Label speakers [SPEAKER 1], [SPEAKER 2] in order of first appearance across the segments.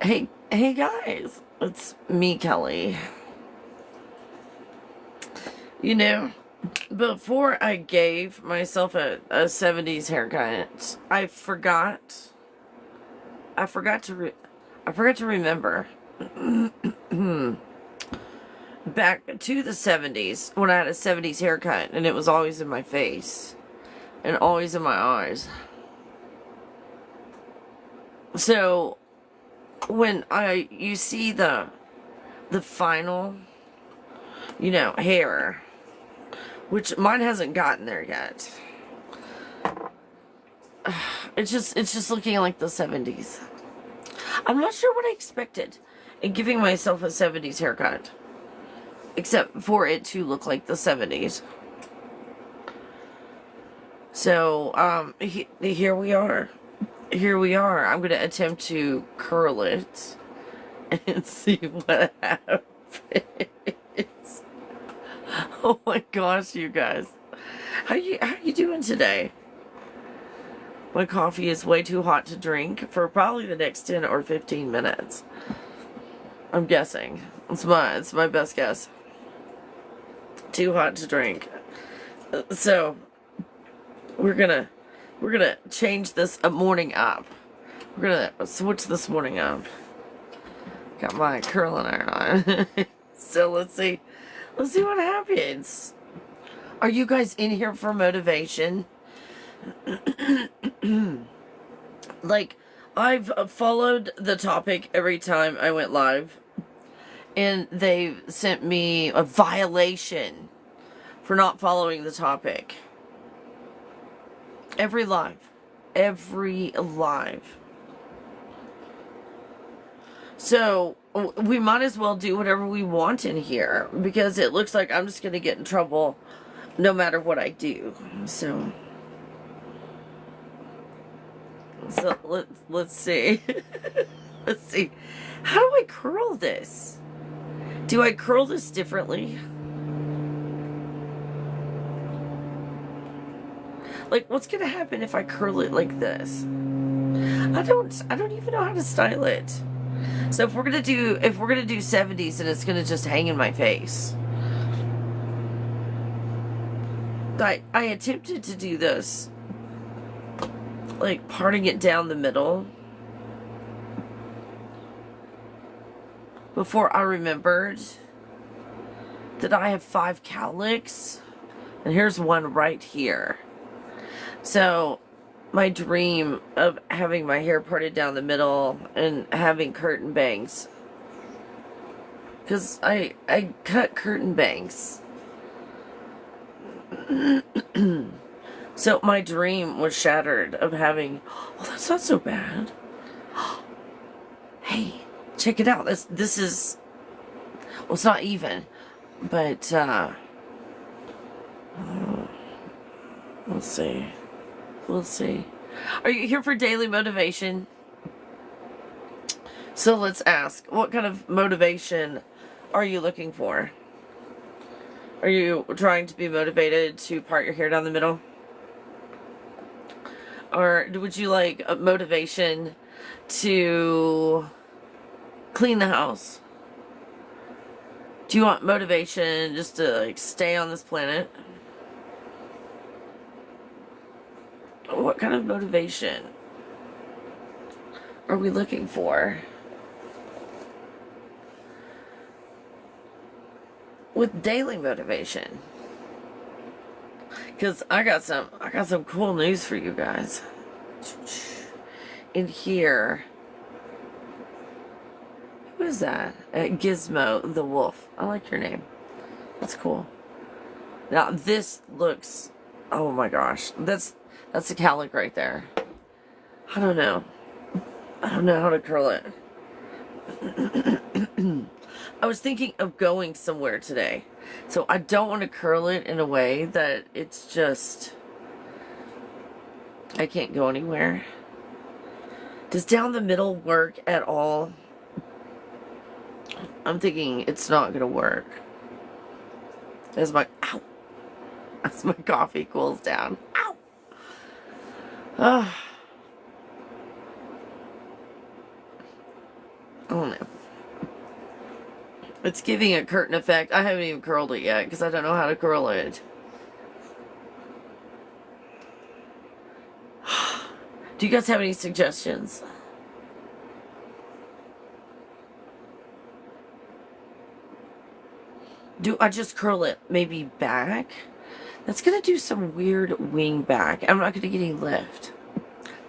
[SPEAKER 1] Hey guys, it's me, Kelly. You know, before I gave myself a 70s haircut, I forgot to remember back to the 70s when I had a 70s haircut and it was always in my face and always in my eyes. So when you see the final, hair, which mine hasn't gotten there yet. It's just looking like the 70s. I'm not sure what I expected in giving myself a 70s haircut, except for it to look like the 70s. So, here we are. Here we are. I'm going to attempt to curl it and see what happens. Oh my gosh, you guys. How you doing today? My coffee is way too hot to drink for probably the next 10 or 15 minutes. I'm guessing. It's my best guess. Too hot to drink. So we're gonna change this morning up. We're gonna switch this morning up. Got my curling iron on. So let's see what happens. Are you guys in here for motivation? Like, I've followed the topic every time I went live, and they've sent me a violation for not following the topic. Every live. So, we might as well do whatever we want in here, because it looks like I'm just going to get in trouble no matter what I do. So let's see. Let's see. How do I curl this? Do I curl this differently? Like, what's gonna happen if I curl it like this? I don't even know how to style it. So if we're gonna do 70s, then it's gonna just hang in my face. I attempted to do this, like parting it down the middle, before I remembered that I have 5 cowlicks, and here's one right here. So my dream of having my hair parted down the middle and having curtain bangs, because I cut curtain bangs. So my dream was shattered of having, well, that's not so bad. Hey, check it out. This is, well, it's not even, but we'll see. We'll see. Are you here for daily motivation? So let's ask, what kind of motivation are you looking for? Are you trying to be motivated to part your hair down the middle? Or would you like a motivation to clean the house? Do you want motivation just to like stay on this planet? What kind of motivation are we looking for? With daily motivation. Because I got some cool news for you guys. In here. Who is that? Gizmo the Wolf. I like your name. That's cool. Now this looks, oh my gosh. That's a cowlick right there. I don't know how to curl it. I was thinking of going somewhere today, so I don't want to curl it in a way that it's just, I can't go anywhere. Does down the middle work at all? I'm thinking it's not gonna work. As my coffee cools down. Ow! don't know. It's giving a curtain effect. I haven't even curled it yet because I don't know how to curl it. Do you guys have any suggestions? Do I just curl it maybe back? That's gonna do some weird wing back. I'm not gonna get any lift.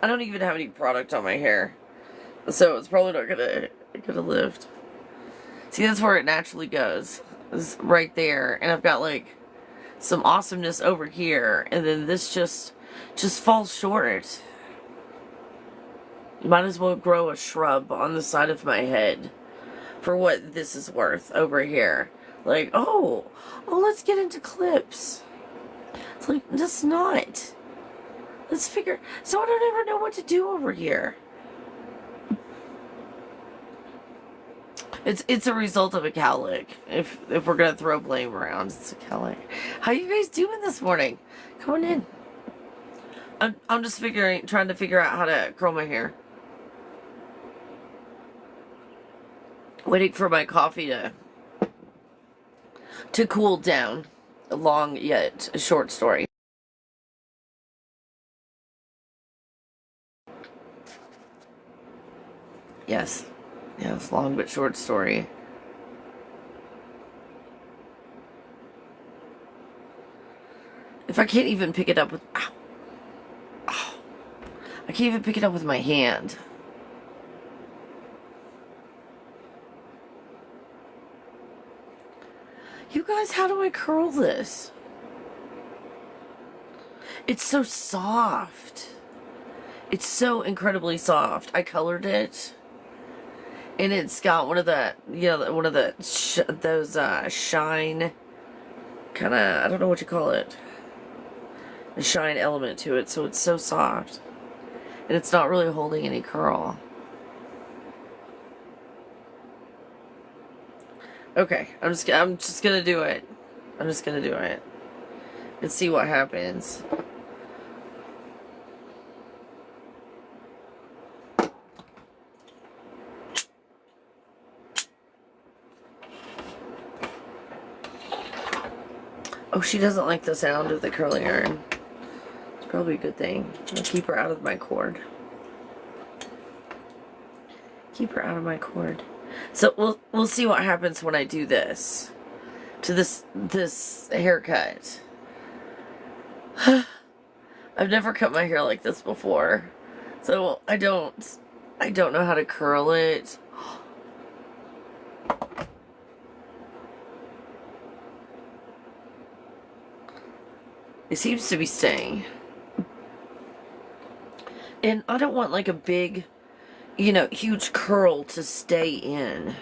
[SPEAKER 1] I don't even have any product on my hair, so it's probably not gonna lift. See, that's where it naturally goes. Is right there, and I've got like some awesomeness over here, and then this just falls short. Might as well grow a shrub on the side of my head for what this is worth over here. Like, oh, let's get into clips. It's like, that's not. Let's figure. So I don't ever know what to do over here. It's a result of a cowlick. If we're gonna throw blame around, it's a cowlick. How you guys doing this morning? Come on in. I'm just trying to figure out how to curl my hair. Waiting for my coffee to cool down. A long yet a short story. Yes. Yes, long but short story. If I can't even pick it up with... Ow. Ow. I can't even pick it up with my hand. You guys, how do I curl this? It's so soft. It's so incredibly soft. I colored it. And it's got one of the, those shine, kind of, I don't know what you call it. A shine element to it, so it's so soft. And it's not really holding any curl. Okay, I'm just gonna do it. I'm just gonna do it. And see what happens. Oh, she doesn't like the sound of the curling iron. It's probably a good thing. I'll keep her out of my cord. Keep her out of my cord. So we'll see what happens when I do this to this haircut. I've never cut my hair like this before, so I don't know how to curl it. It seems to be staying, and I don't want like a big, huge curl to stay in.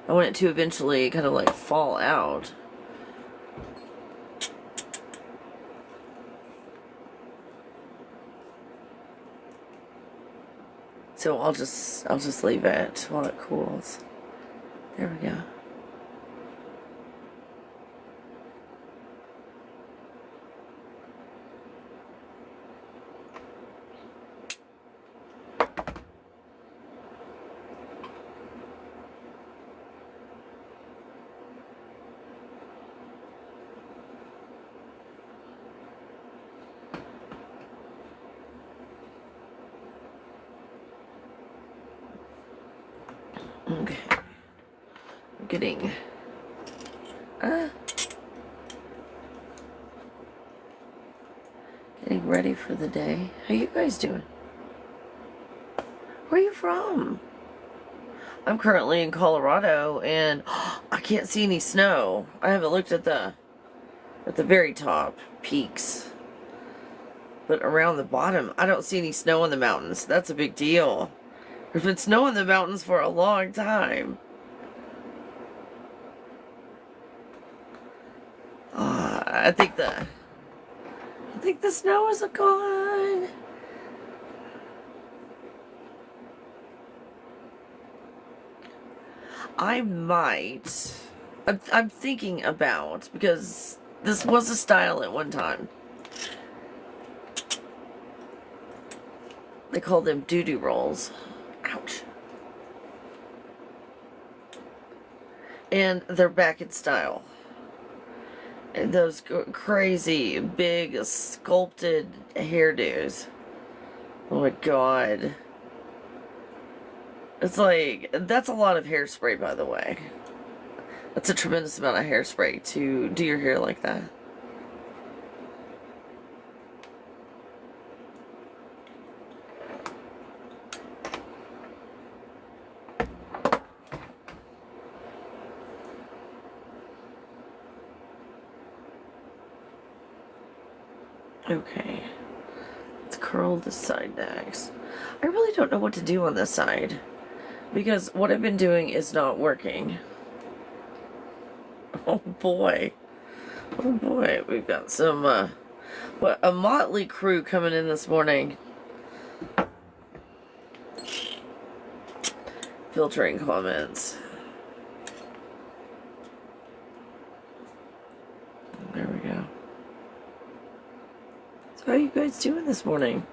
[SPEAKER 1] I want it to eventually kind of like fall out. So I'll just leave it while it cools. There we go. Okay, I'm getting ready for the day. How you guys doing? Where are you from? I'm currently in Colorado, and I can't see any snow. I haven't looked at the very top peaks, but around the bottom, I don't see any snow in the mountains. That's a big deal. There's been snow in the mountains for a long time. I think the snow is gone. I might. I'm thinking about, because this was a style at one time. They called them doo-doo rolls. Ouch. And they're back in style. And those crazy, big, sculpted hairdos. Oh my god. It's like, that's a lot of hairspray, by the way. That's a tremendous amount of hairspray to do your hair like that. Okay. Let's curl this side next. I really don't know what to do on this side, because what I've been doing is not working. Oh boy. Oh boy. We've got some, a motley crew coming in this morning. Filtering comments. There we go. So how are you guys doing this morning?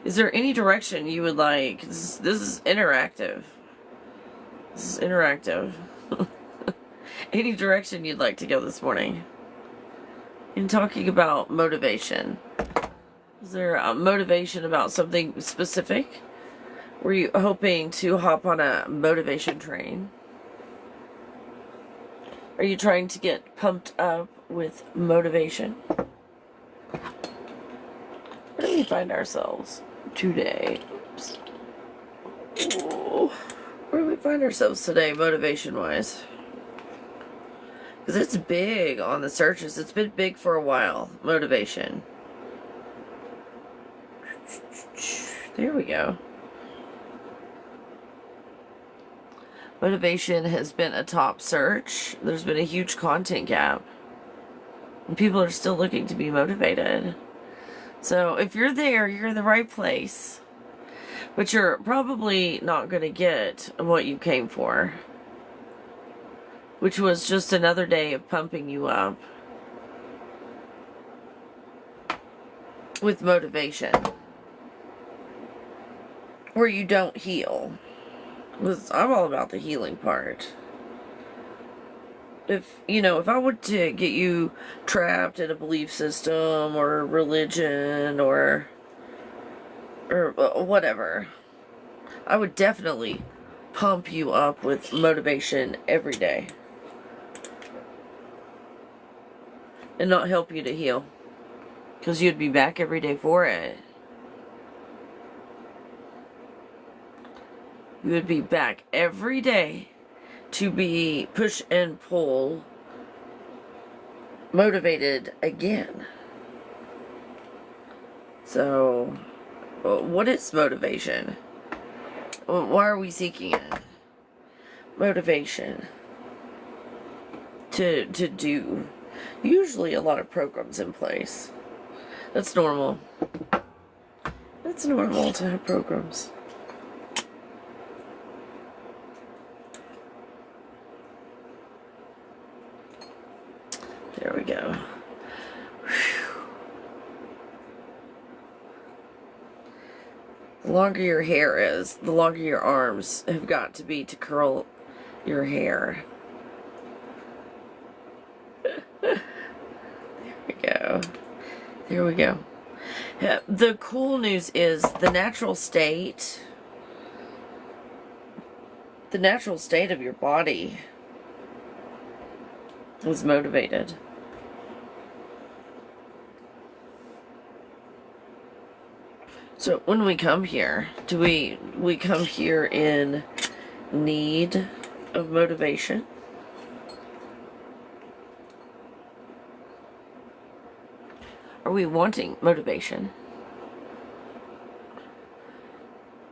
[SPEAKER 1] Is there any direction you would like? This is interactive. This is interactive. Any direction you'd like to go this morning? In talking about motivation. Is there a motivation about something specific? Were you hoping to hop on a motivation train? Are you trying to get pumped up with motivation? Where do we find ourselves today? Oops. Ooh. Where do we find ourselves today, motivation-wise? Because it's big on the searches. It's been big for a while. Motivation. There we go. Motivation has been a top search. There's been a huge content gap. And people are still looking to be motivated. So if you're there, you're in the right place. But you're probably not going to get what you came for. Which was just another day of pumping you up with motivation. Where you don't heal. Because I'm all about the healing part. If I were to get you trapped in a belief system or religion or whatever, I would definitely pump you up with motivation every day. And not help you to heal. Because you'd be back every day for it. You would be back every day to be push and pull motivated again. So, what is motivation? Why are we seeking it? Motivation. To do. Usually a lot of programs in place. That's normal. It's normal to have programs. There we go. Whew. The longer your hair is, the longer your arms have got to be to curl your hair. There we go. There we go. Yeah, the cool news is the natural state of your body is motivated. So when we come here, do we come here in need of motivation? Are we wanting motivation?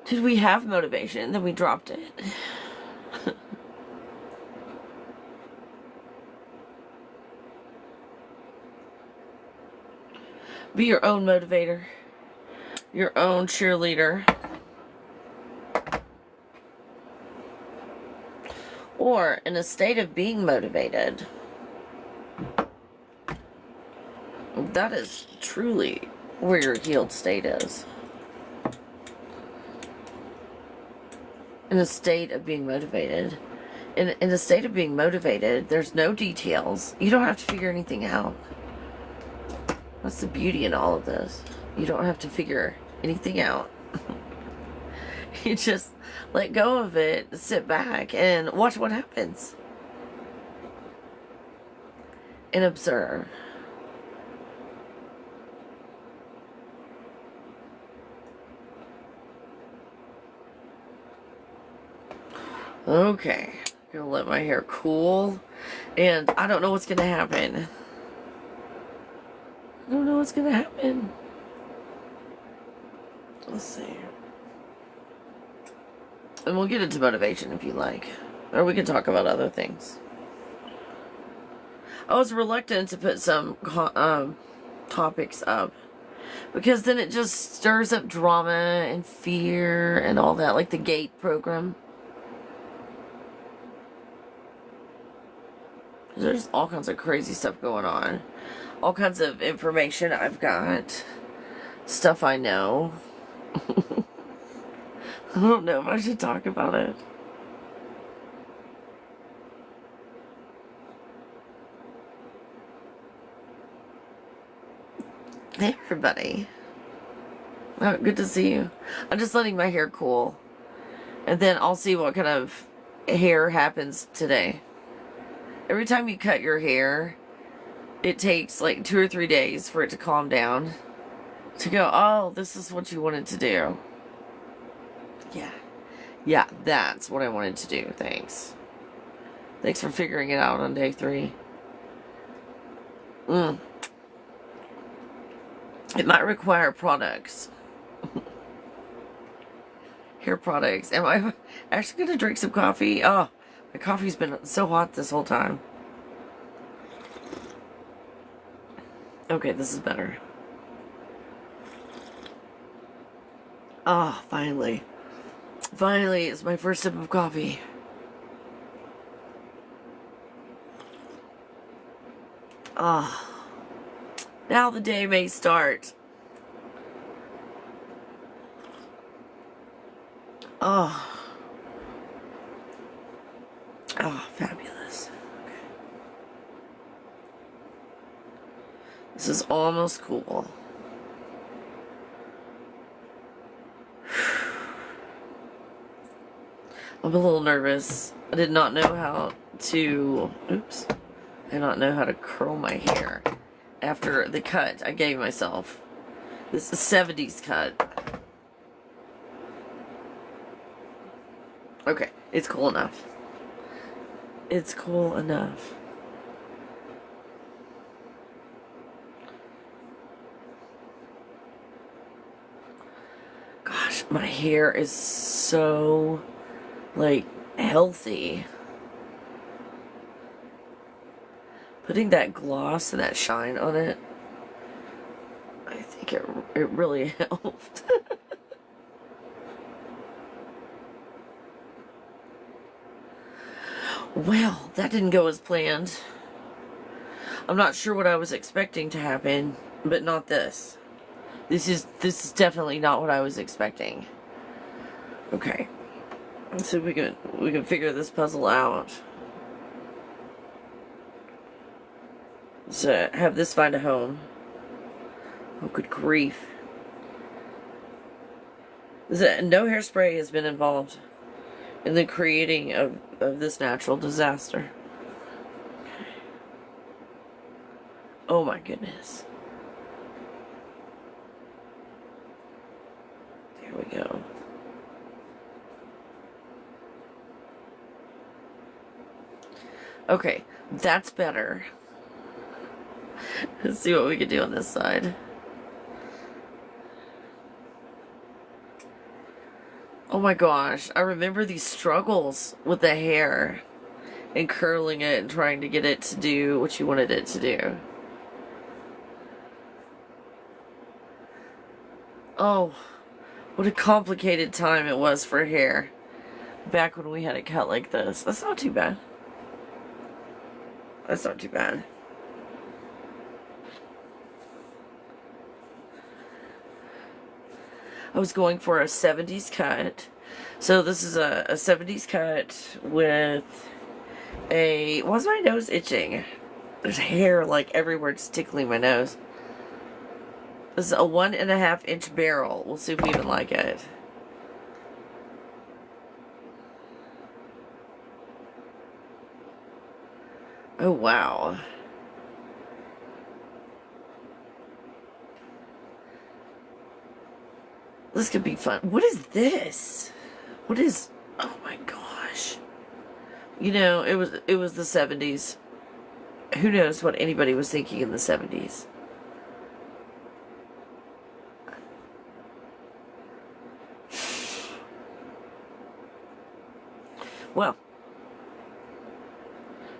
[SPEAKER 1] Did we have motivation, then we dropped it? Be your own motivator. Your own cheerleader. Or in a state of being motivated. That is truly where your healed state is. in a state of being motivated. In a state of being motivated, there's no details. You don't have to figure anything out. That's the beauty in all of this. You don't have to figure anything out. You just let go of it, sit back, and watch what happens. And observe. Okay, gonna let my hair cool, and I don't know what's gonna happen. I don't know what's gonna happen. Let's see. And we'll get into motivation if you like, or we can talk about other things. I was reluctant to put some topics up because then it just stirs up drama and fear and all that, like the GATE program. There's all kinds of crazy stuff going on. All kinds of information I've got. Stuff I know. I don't know if I should talk about it. Hey everybody. Oh, good to see you. I'm just letting my hair cool. And then I'll see what kind of hair happens today. Every time you cut your hair, it takes like 2 or 3 days for it to calm down. To go, oh, this is what you wanted to do. Yeah. Yeah, that's what I wanted to do. Thanks. Thanks for figuring it out on day 3. It might require products. Hair products. Am I actually going to drink some coffee? Oh, my coffee's been so hot this whole time. Okay, this is better. Ah, finally. Finally, it's my first sip of coffee. Ah. Now the day may start. Oh. Oh, fabulous. Okay. This is almost cool. I'm a little nervous. I did not know how to, oops. I did not know how to curl my hair after the cut I gave myself. This is a 70s cut. Okay, it's cool enough. It's cool enough. Gosh, my hair is so, like, healthy. Putting that gloss and that shine on it, I think it really helped. Well, that didn't go as planned. I'm not sure what I was expecting to happen, but not this. This is definitely not what I was expecting. Okay. Let's see if we can figure this puzzle out. Let's have this find a home. Oh, good grief. No hairspray has been involved in the creating of this natural disaster. Oh my goodness. There we go. Okay, that's better. Let's see what we can do on this side. Oh my gosh, I remember these struggles with the hair and curling it and trying to get it to do what you wanted it to do. Oh, what a complicated time it was for hair back when we had it cut like this. That's not too bad. That's not too bad. I was going for a 70s cut, So this is a 70s cut with a... Why's my nose itching? There's hair like everywhere just tickling my nose. This is a 1.5-inch barrel. We'll see if we even like it. Oh, wow. This could be fun. What is this? What is... Oh my gosh. You know, it was the 70s. Who knows what anybody was thinking in the 70s. Well,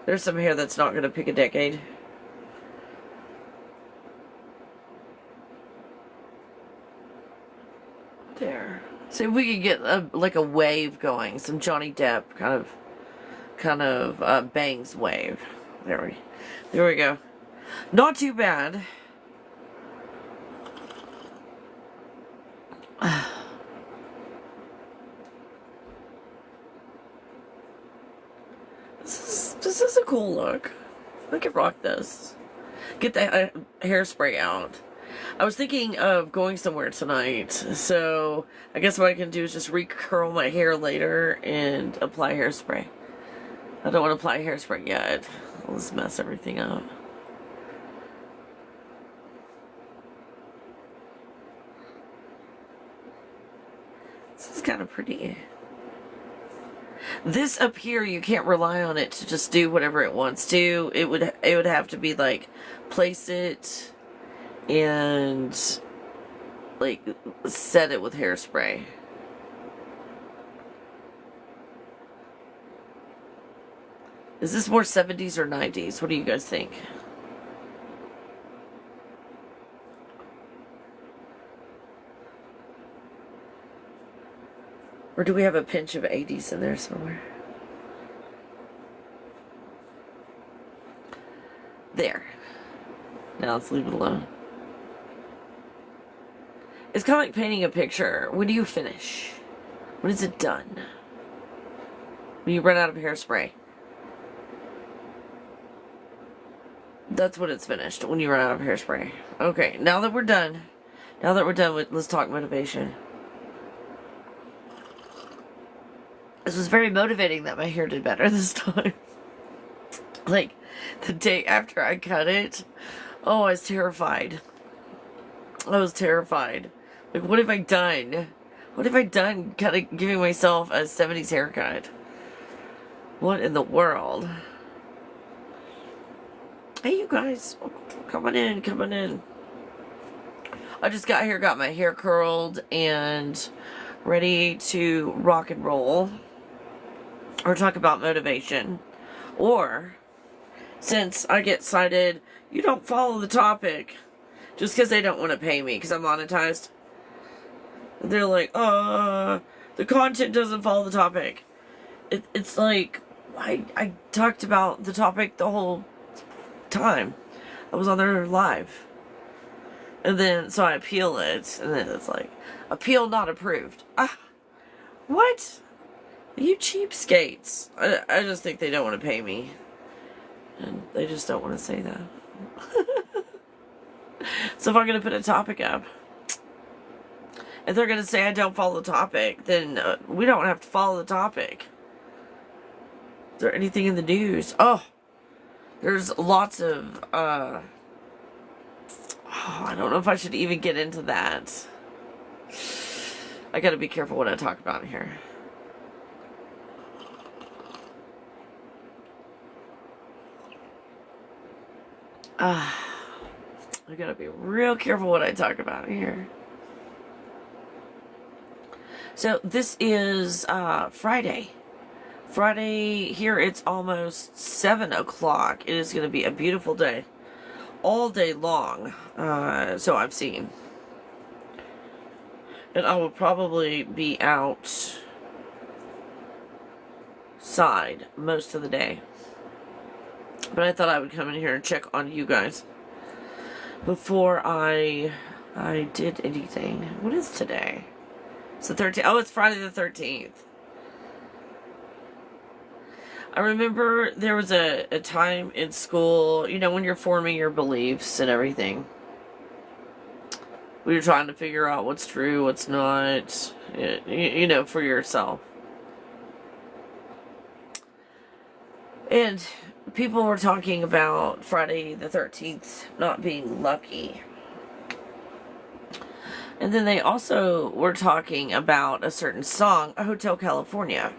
[SPEAKER 1] there's some hair that's not going to pick a decade. There. See if we could get like a wave going. Some Johnny Depp kind of bangs wave. There we go. Not too bad. This is a cool look. I could rock this. Get the hairspray out. I was thinking of going somewhere tonight, so I guess what I can do is just recurl my hair later and apply hairspray. I don't want to apply hairspray yet. I'll just mess everything up. This is kind of pretty. This up here, you can't rely on it to just do whatever it wants to. It would have to be like, place it and like set it with hairspray. Is this more 70s or 90s? What do you guys think? Or do we have a pinch of 80s in there somewhere? There. Now let's leave it alone. It's kind of like painting a picture. When do you finish? When is it done? When you run out of hairspray. That's when it's finished. When you run out of hairspray. Okay, now that we're done. Let's talk motivation. This was very motivating that my hair did better this time. Like, the day after I cut it, oh, I was terrified. I was terrified. Like, what have I done? What have I done giving myself a 70s haircut? What in the world? Hey, you guys. Coming in. I just got here, got my hair curled, and ready to rock and roll. Or talk about motivation. Or, since I get cited, you don't follow the topic. Just because they don't want to pay me because I'm monetized. They're like, the content doesn't follow the topic. It's like, I talked about the topic the whole time. I was on there live. And then, so I appeal it. And then it's like, appeal not approved. What? You cheapskates. I just think they don't want to pay me. And they just don't want to say that. So if I'm going to put a topic up, if they're going to say I don't follow the topic, then we don't have to follow the topic. Is there anything in the news? Oh, there's lots of, I don't know if I should even get into that. I got to be careful what I talk about here. I gotta be real careful what I talk about here. So this is Friday. Friday here, it's almost 7 o'clock. It is gonna be a beautiful day. All day long. So I've seen. And I will probably be outside most of the day. But I thought I would come in here and check on you guys before I did anything. What is today? It's the 13th. Oh, it's Friday the 13th. I remember there was a time in school, you know, when you're forming your beliefs and everything. We were trying to figure out what's true, what's not, you know, for yourself. And people were talking about Friday the 13th not being lucky. And then they also were talking about a certain song, Hotel California.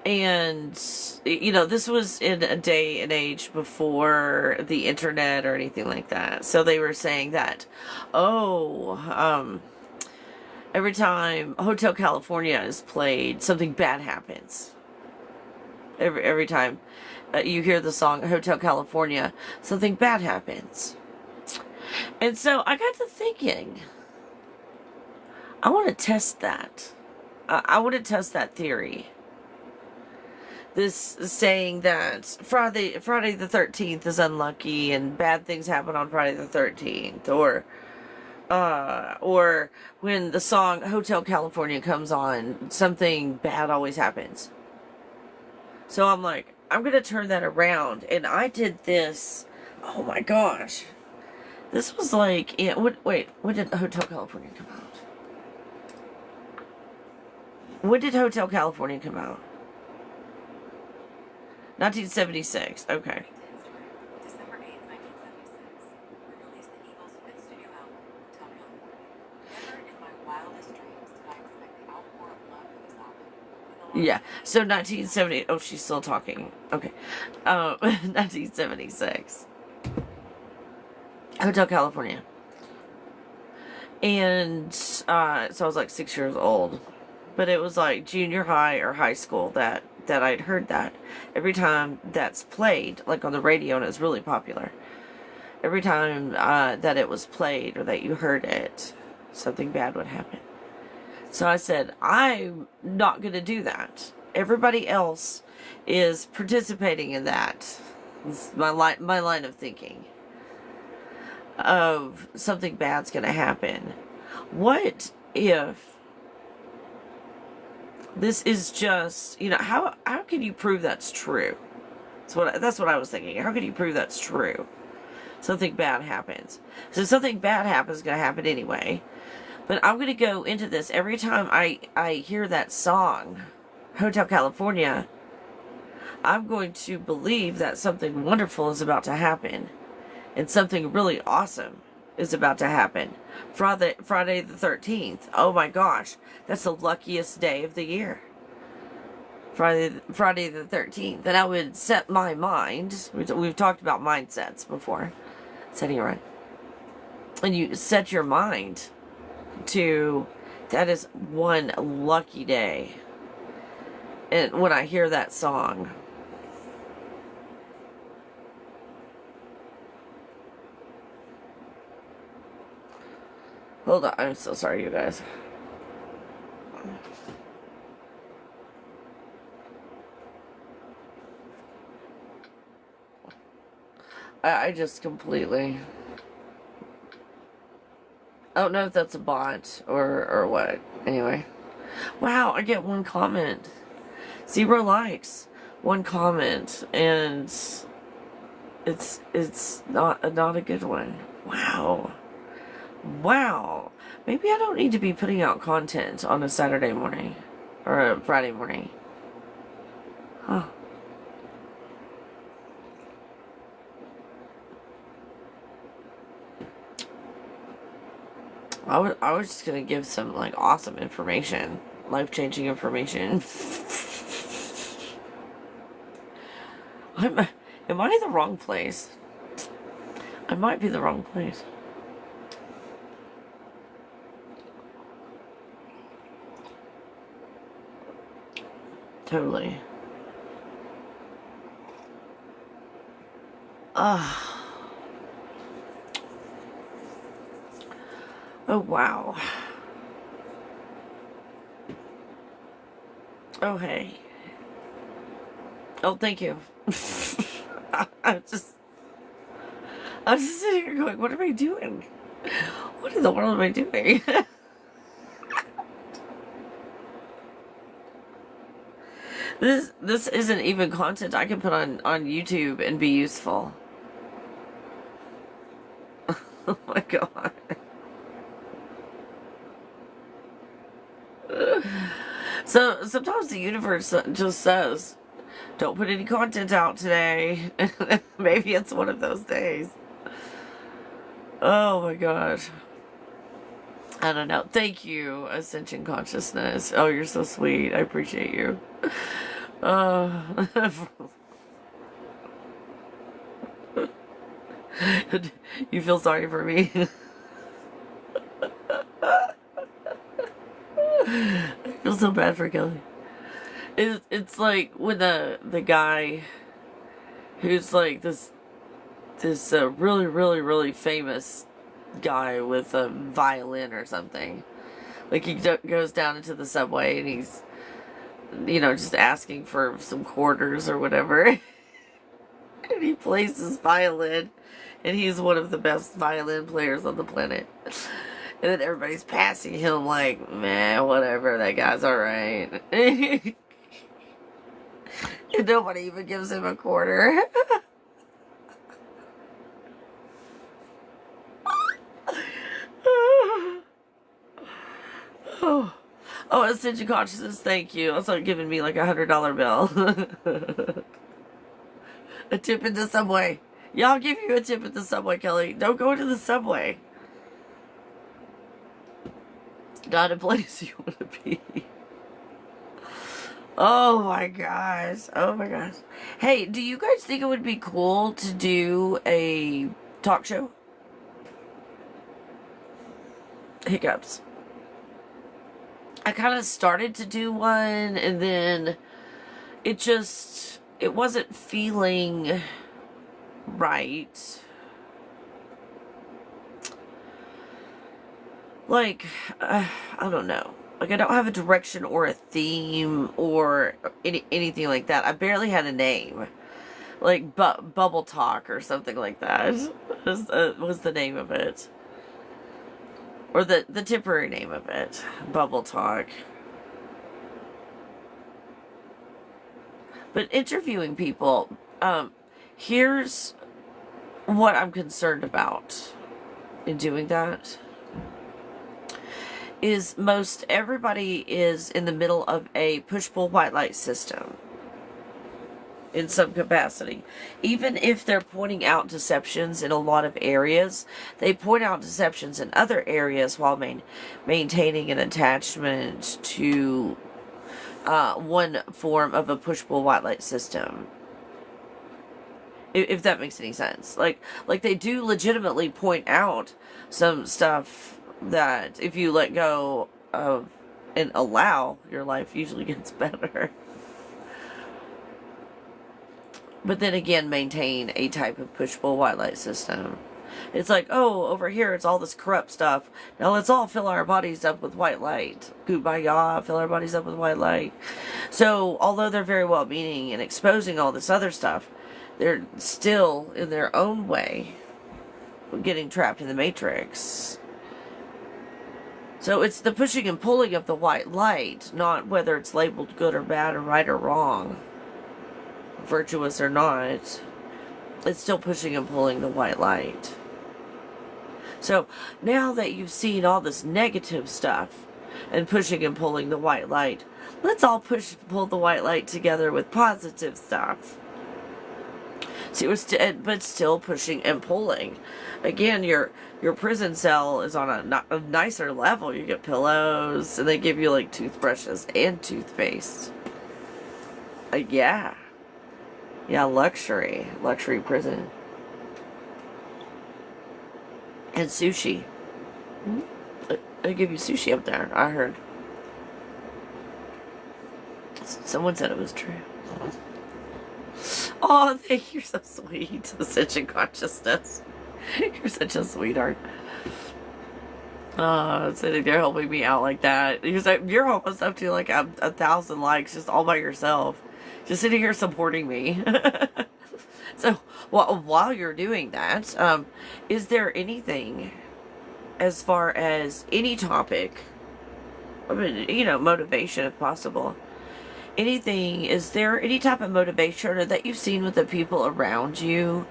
[SPEAKER 1] And, you know, this was in a day and age before the internet or anything like that. So they were saying that, every time Hotel California is played, something bad happens. Every time you hear the song Hotel California, something bad happens. And so I got to thinking, I want to test that. I want to test that theory. This saying that Friday the 13th is unlucky and bad things happen on Friday the 13th, or when the song Hotel California comes on, something bad always happens. So I'm like, I'm going to turn that around. And I did this, oh my gosh. This was like, when did Hotel California come out? When did Hotel California come out? 1976, okay.
[SPEAKER 2] December 8th, 1976. We released the Eagles' fifth studio album, Hotel California. Never in my wildest dreams did I expect the outpour of love for this album.
[SPEAKER 1] Yeah, so 1970, oh, she's still talking. Okay. 1976. Hotel California. And, so I was like 6 years old. But it was like junior high or high school that I'd heard that. Every time that's played, like on the radio, and it's really popular. Every time that it was played or that you heard it, something bad would happen. So I said, I'm not going to do that. Everybody else is participating in that. It's my line of thinking. Of something bad's going to happen. What if this is just, you know, how can you prove that's true? That's what I was thinking. How can you prove that's true? Something bad happens. So something bad happens is going to happen anyway. But I'm going to go into this every time I hear that song, Hotel California, I'm going to believe that something wonderful is about to happen. And something really awesome is about to happen. Friday the 13th. Oh my gosh. That's the luckiest day of the year. Friday the 13th. And I would set my mind. We've talked about mindsets before. Setting it right. And you set your mind to, that is one lucky day. And when I hear that song, hold on, I'm so sorry, you guys. I just completely, I don't know if that's a bot or what. Anyway. Wow, I get one comment. 0 likes. 1 comment. And it's not a good one. Wow. Wow. Maybe I don't need to be putting out content on a Saturday morning. Or a Friday morning. Huh. I was just gonna give some like awesome information, life-changing information. Am I in the wrong place? I might be the wrong place. Totally. Oh, wow. Oh, hey. Oh, thank you. I'm just sitting here going, what am I doing? What in the world am I doing? This isn't even content I can put on YouTube and be useful. Oh my god. So sometimes the universe just says, don't put any content out today. Maybe it's one of those days. Oh my god. I don't know. Thank you, Ascension Consciousness. Oh, you're so sweet. I appreciate you. You feel sorry for me? I feel so bad for Kelly. It's like when the guy who's like this really really famous guy with a violin or something. Like he goes down into the subway and he's, you know, just asking for some quarters or whatever. And he plays his violin, and he's one of the best violin players on the planet. And then everybody's passing him like, man, whatever, that guy's alright. And nobody even gives him a quarter. Oh, Ascension Consciousness, thank you. That's like giving me like $100 bill. A tip in the subway. Yeah, I'll give you a tip at the subway, Kelly. Don't go into the subway. Not a place you want to be. Oh my gosh. Oh my gosh. Hey, do you guys think it would be cool to do a talk show? Hiccups. I kind of started to do one, and then it wasn't feeling right. Like, I don't know. Like, I don't have a direction or a theme or anything like that. I barely had a name. Like, Bubble Talk or something like that was the name of it. Or the temporary name of it. Bubble Talk. But interviewing people, here's what I'm concerned about in doing that. Is most everybody is in the middle of a push-pull white light system. In some capacity. Even if they're pointing out deceptions in a lot of areas, they point out deceptions in other areas while maintaining an attachment to one form of a push-pull white light system. If that makes any sense. Like they do legitimately point out some stuff that if you let go of and allow, your life usually gets better. But then again, maintain a type of push-pull white light system. It's like, oh, over here it's all this corrupt stuff. Now let's all fill our bodies up with white light. Kumbaya, fill our bodies up with white light. So, although they're very well-meaning and exposing all this other stuff, they're still, in their own way, getting trapped in the matrix. So it's the pushing and pulling of the white light, not whether it's labeled good or bad or right or wrong. Virtuous or not, it's still pushing and pulling the white light. So now that you've seen all this negative stuff and pushing and pulling the white light, let's all push and pull the white light together with positive stuff. See, but still pushing and pulling. Again, your prison cell is on a nicer level. You get pillows, and they give you like toothbrushes and toothpaste. Yeah. Yeah, luxury prison. And sushi. They give you sushi up there, I heard. Someone said it was true. Oh, thank you, you're so sweet. Ascension Consciousness. You're such a sweetheart. Sitting there helping me out like that. You're almost up to like 1,000 likes just all by yourself. Just sitting here supporting me. So, while you're doing that, is there anything as far as any topic, I mean, you know, motivation if possible, anything, is there any type of motivation that you've seen with the people around you?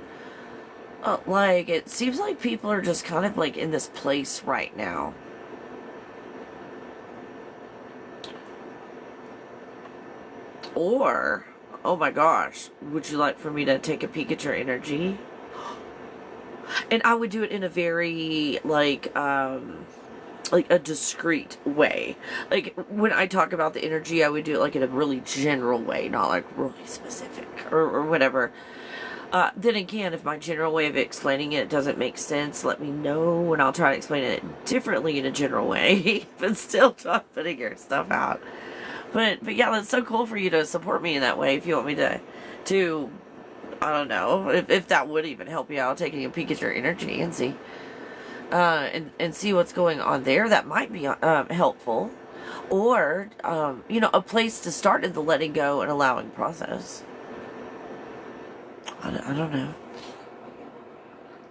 [SPEAKER 1] Like, it seems like people are just kind of like in this place right now. Or, oh my gosh, would you like for me to take a peek at your energy? And I would do it in a very, like a discreet way. Like, when I talk about the energy, I would do it like in a really general way, not like really specific or whatever. Then again, if my general way of explaining it doesn't make sense, let me know and I'll try to explain it differently in a general way, but still not putting your stuff out. But yeah, that's so cool for you to support me in that way. If you want me to I don't know, if that would even help you out, taking a peek at your energy and see, and see what's going on there, that might be helpful. Or, a place to start in the letting go and allowing process. I don't know.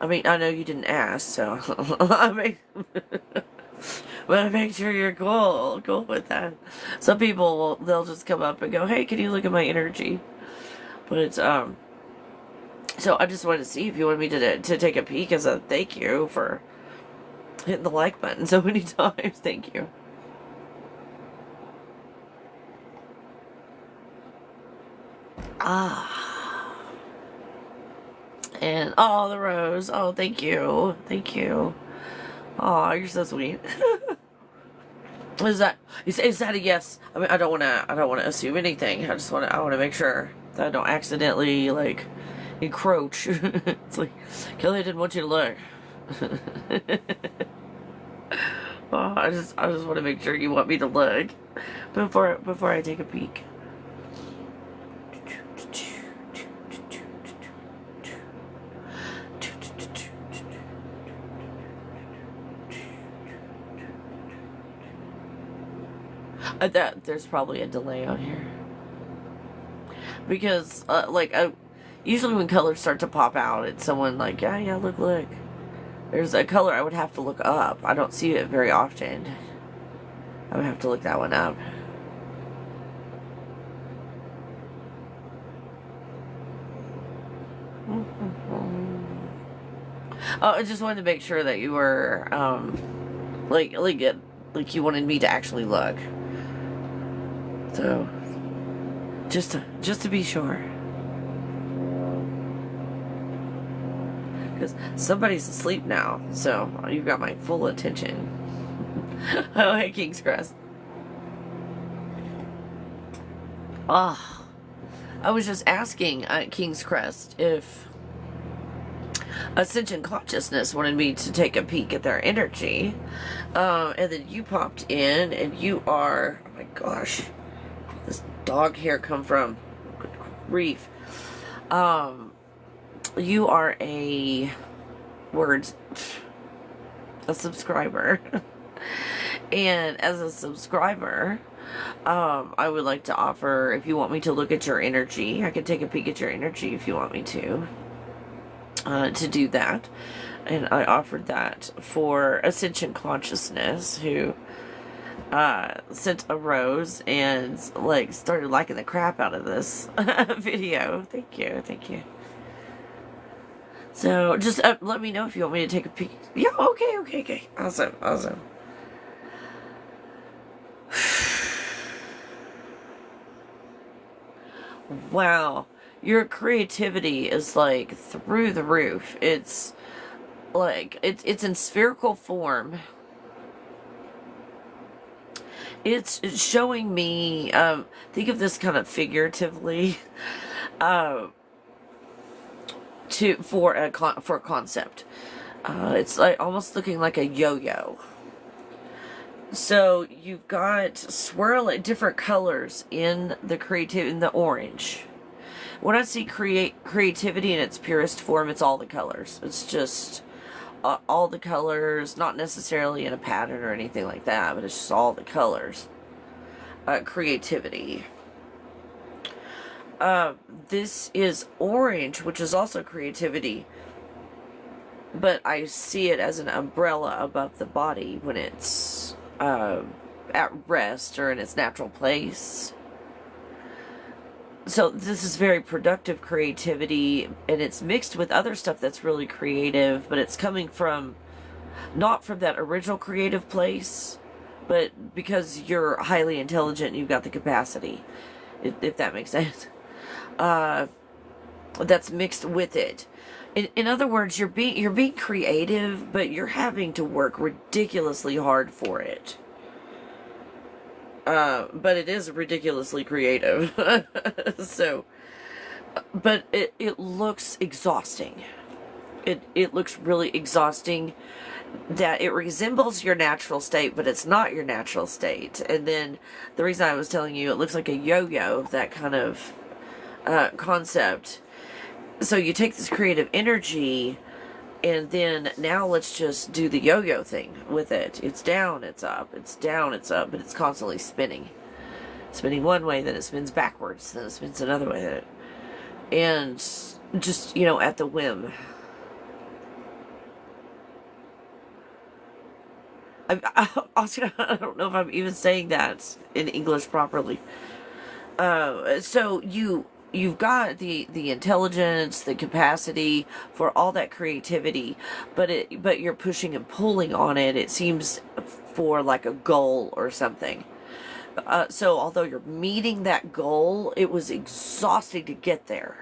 [SPEAKER 1] I mean, I know you didn't ask, so I mean, but make sure you're cool with that. Some people they'll just come up and go, "Hey, can you look at my energy?" But it's so I just wanted to see if you wanted me to take a peek as a thank you for hitting the like button so many times. Thank you. And the rose. Oh, thank you. Thank you. Oh, you're so sweet. Is that a yes? I mean, I don't wanna assume anything. I wanna make sure that I don't accidentally like encroach. It's like, Kelly didn't want you to look. Oh, I just want to make sure you want me to look before I take a peek. There's probably a delay on here because usually when colors start to pop out, it's someone like, yeah, look. There's a color I would have to look up. I don't see it very often. I would have to look that one up. Oh, I just wanted to make sure that you were like you wanted me to actually look. So just to be sure. Because somebody's asleep now, so you've got my full attention. Oh, hey, King's Crest. I was just asking King's Crest if Ascension Consciousness wanted me to take a peek at their energy, and then you popped in, and you are, oh my gosh, where did this dog hair come from? Good grief. You are a subscriber. And as a subscriber, I would like to offer, if you want me to look at your energy, I could take a peek at your energy if you want me to do that. And I offered that for Ascension Consciousness, who sent a rose and started liking the crap out of this video. Thank you. So just let me know if you want me to take a peek. Yeah, okay. Awesome. Wow, your creativity is like through the roof. It's like it's in spherical form. It's showing me. Think of this kind of figuratively. For a concept. It's like almost looking like a yo-yo. So you've got different colors in the orange. When I see creativity in its purest form, it's all the colors. It's just all the colors, not necessarily in a pattern or anything like that, but it's just all the colors. Creativity. This is orange, which is also creativity, but I see it as an umbrella above the body when it's at rest or in its natural place. So this is very productive creativity, and it's mixed with other stuff that's really creative, but it's coming from not from that original creative place, but because you're highly intelligent and you've got the capacity, if that makes sense. That's mixed with it. In other words, you're being creative, but you're having to work ridiculously hard for it. But it is ridiculously creative. So, but it looks exhausting. It looks really exhausting, that it resembles your natural state, but it's not your natural state. And then the reason I was telling you it looks like a yo-yo, that kind of concept. So you take this creative energy, and then now let's just do the yo-yo thing with it. It's down, it's up, it's down, it's up, but it's constantly spinning. Spinning one way, then it spins backwards, then it spins another way. And just, at the whim. Oscar, I don't know if I'm even saying that in English properly. So you've got the intelligence, the capacity for all that creativity, but you're pushing and pulling on it. It seems for like a goal or something. So although you're meeting that goal, it was exhausting to get there.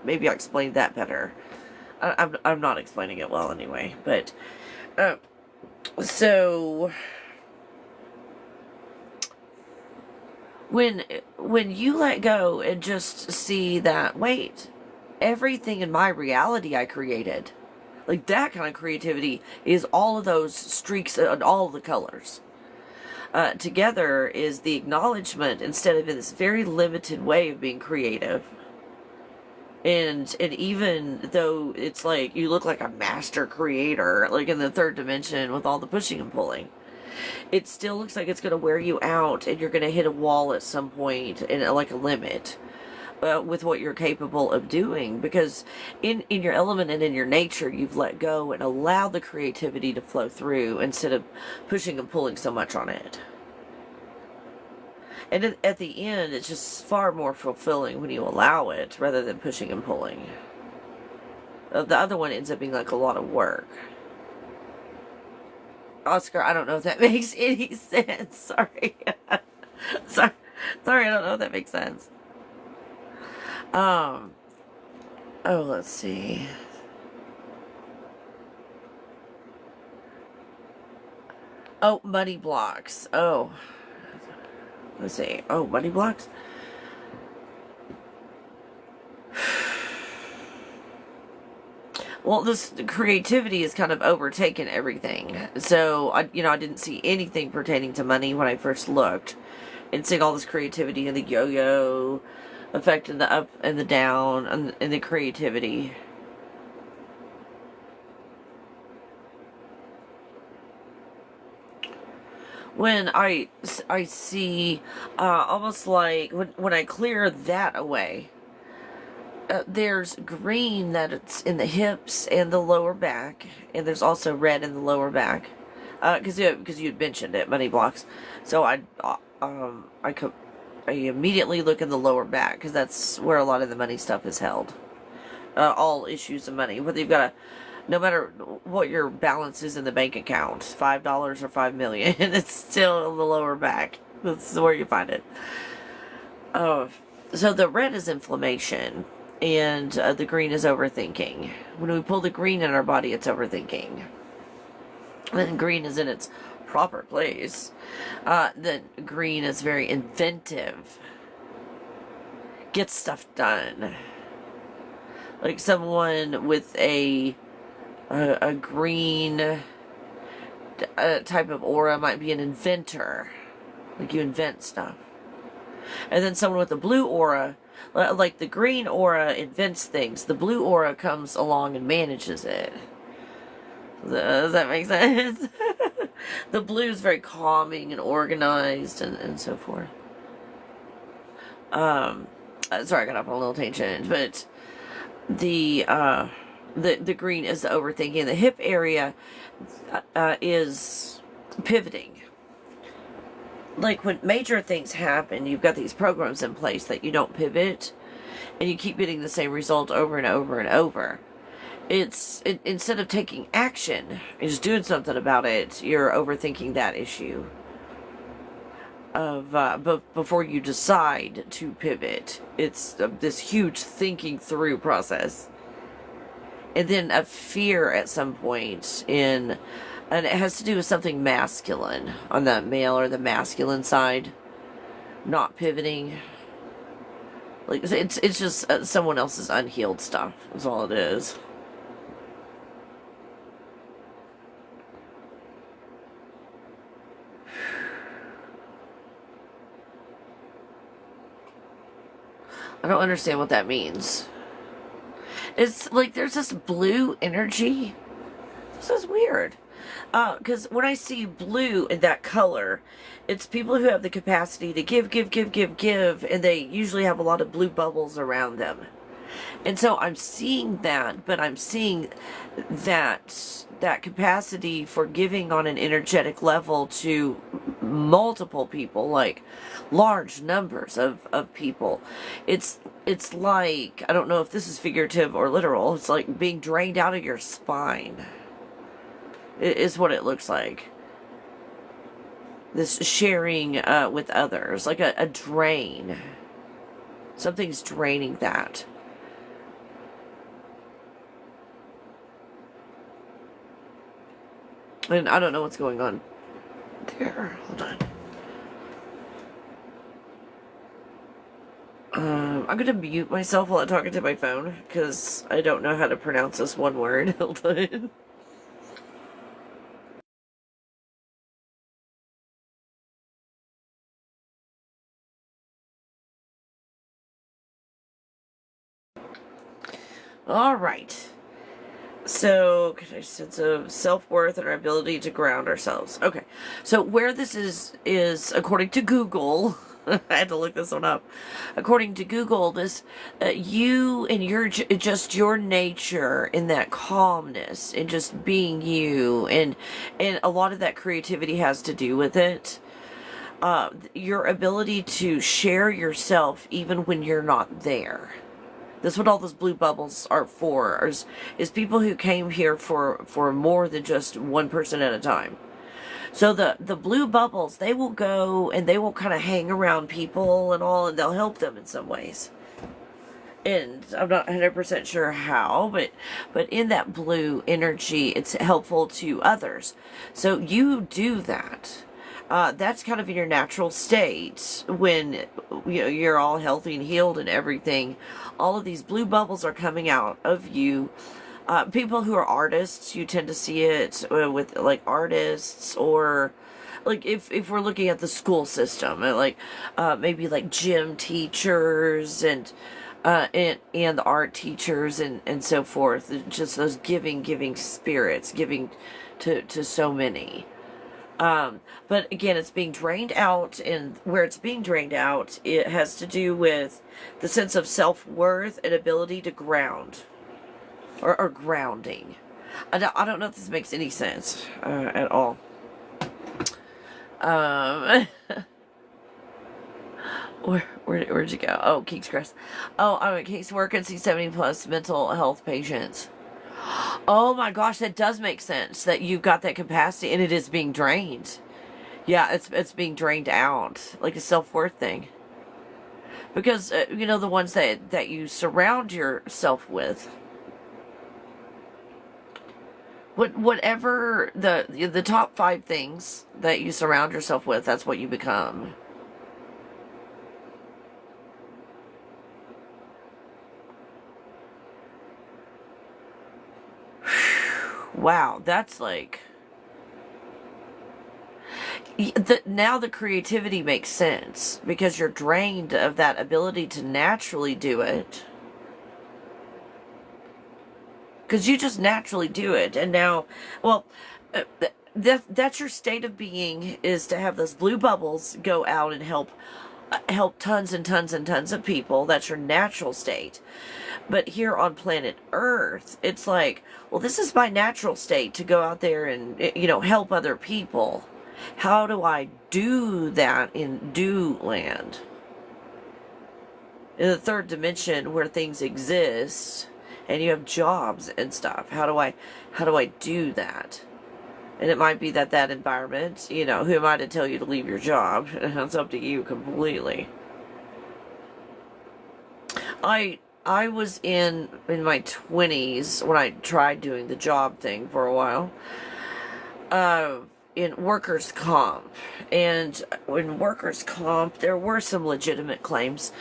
[SPEAKER 1] Maybe I'll explain that better. I'm not explaining it well anyway, but so when you let go and just see that, wait, everything in my reality I created, like that kind of creativity is all of those streaks and all of the colors together, is the acknowledgement, instead of in this very limited way of being creative. And even though it's like you look like a master creator, like in the third dimension with all the pushing and pulling, it still looks like it's going to wear you out, and you're going to hit a wall at some point, and like a limit with what you're capable of doing. Because in your element and in your nature, you've let go and allowed the creativity to flow through instead of pushing and pulling so much on it. And at the end, it's just far more fulfilling when you allow it rather than pushing and pulling. The other one ends up being like a lot of work. Oscar, I don't know if that makes any sense. Sorry. Sorry, I don't know if that makes sense. Oh, let's see. Oh, money blocks. Oh. Let's see. Oh, money blocks? Well, this creativity has kind of overtaken everything. So, I didn't see anything pertaining to money when I first looked. And seeing all this creativity and the yo-yo effect and the up and the down and the creativity. When I see almost like when I clear that away, there's green that it's in the hips and the lower back, and there's also red in the lower back, because you had mentioned it, money blocks. So I immediately look in the lower back, because that's where a lot of the money stuff is held. All issues of money, whether you've got no matter what your balance is in the bank account, $5 or $5 million, it's still in the lower back. That's where you find it. So the red is inflammation, and the green is overthinking. When we pull the green in our body, it's overthinking. And then green is in its proper place. Then green is very inventive. Gets stuff done. Like someone with a green type of aura might be an inventor. Like you invent stuff. And then someone with a blue aura, like the green aura invents things, the blue aura comes along and manages it. Does that make sense? The blue is very calming and organized and so forth. Sorry, I got off on a little tangent, but the green is the overthinking. The hip area is pivoting. like when major things happen, you've got these programs in place that you don't pivot, and you keep getting the same result over and over and over. Instead of taking action and just doing something about it, you're overthinking that issue of before you decide to pivot. It's this huge thinking through process, and then a fear at some point in, and it has to do with something masculine on the male or the masculine side, not pivoting. Like it's just someone else's unhealed stuff. Is all it is. I don't understand what that means. It's like there's this blue energy. This is weird. Because when I see blue in that color, it's people who have the capacity to give, and they usually have a lot of blue bubbles around them. And so I'm seeing that, but I'm seeing that capacity for giving on an energetic level to multiple people, like large numbers of people. It's like, I don't know if this is figurative or literal, it's like being drained out of your spine. It is what it looks like. This sharing with others, like a drain. Something's draining that. And I don't know what's going on there. Hold on. I'm gonna mute myself while I'm talking to my phone, because I don't know how to pronounce this one word. Hold on. All right. So, a sense of self-worth and our ability to ground ourselves. Okay. So where this is according to Google, I had to look this one up. According to Google, this you and just your nature in that calmness and just being you, and a lot of that creativity has to do with it. Your ability to share yourself even when you're not there. That's what all those blue bubbles are for, is people who came here for more than just one person at a time. So the blue bubbles, they will go and they will kind of hang around people and all, and they'll help them in some ways. And I'm not 100% sure how, but in that blue energy, it's helpful to others. So you do that. That's kind of in your natural state when you're all healthy and healed and everything. All of these blue bubbles are coming out of you. People who are artists, you tend to see it with like artists, or like if we're looking at the school system, like maybe like gym teachers and the art teachers and so forth. Just those giving spirits, giving to so many. But again, it's being drained out, and where it's being drained out, it has to do with the sense of self-worth and ability to ground, or grounding. I don't know if this makes any sense at all. Where'd you go? Oh, King's Crest. Oh, I'm at King's Work and see 70 plus mental health patients. Oh my gosh, that does make sense that you've got that capacity and it is being drained. Yeah, it's being drained out, like a self-worth thing. Because the ones that you surround yourself with, whatever the top 5 things that you surround yourself with, that's what you become. Wow, that's like... now the creativity makes sense, because you're drained of that ability to naturally do it. Because you just naturally do it, and now, well, that's your state of being, is to have those blue bubbles go out and help tons and tons and tons of people. That's your natural state. But here on planet Earth, it's like, well, this is my natural state, to go out there and help other people. How do I do that in do land? In the third dimension where things exist and you have jobs and stuff, how do I do that? And it might be that environment, who am I to tell you to leave your job? It's up to you completely. I was in my 20s when I tried doing the job thing for a while. In workers' comp. And in workers' comp, there were some legitimate claims,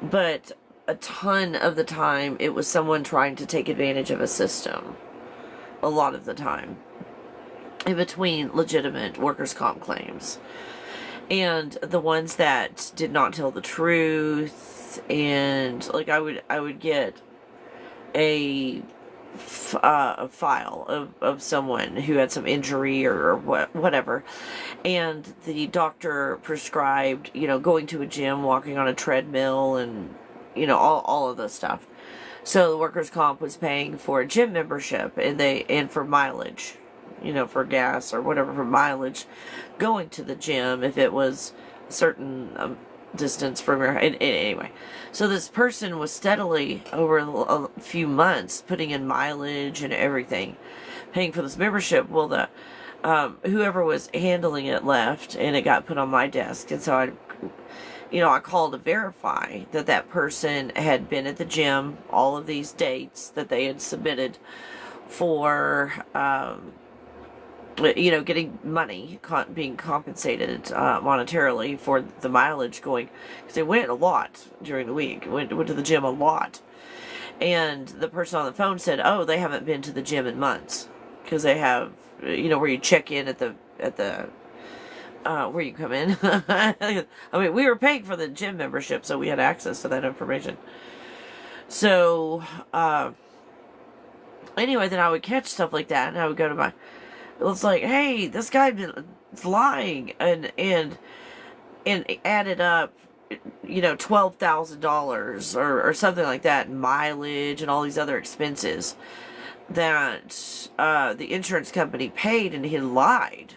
[SPEAKER 1] but a ton of the time it was someone trying to take advantage of a system. A lot of the time. In between legitimate workers' comp claims. And the ones that did not tell the truth, and like I would get a file of someone who had some injury or whatever, and the doctor prescribed, going to a gym, walking on a treadmill, and all of this stuff. So the workers' comp was paying for a gym membership, and for mileage, for gas or whatever, for mileage going to the gym if it was a certain distance from your. Anyway, so this person was steadily over a few months putting in mileage and everything, paying for this membership. Well, the whoever was handling it left, and it got put on my desk, and so I called to verify that person had been at the gym all of these dates that they had submitted for getting money, being compensated monetarily for the mileage going, because they went a lot during the week, went to the gym a lot. And the person on the phone said, oh, they haven't been to the gym in months, because they have, where you check in at the where you come in. I mean, we were paying for the gym membership, so we had access to that information. So, anyway, then I would catch stuff like that, and I would go to it's like, hey, this guy is lying, and added up, $12,000 or something like that, mileage and all these other expenses that the insurance company paid, and he lied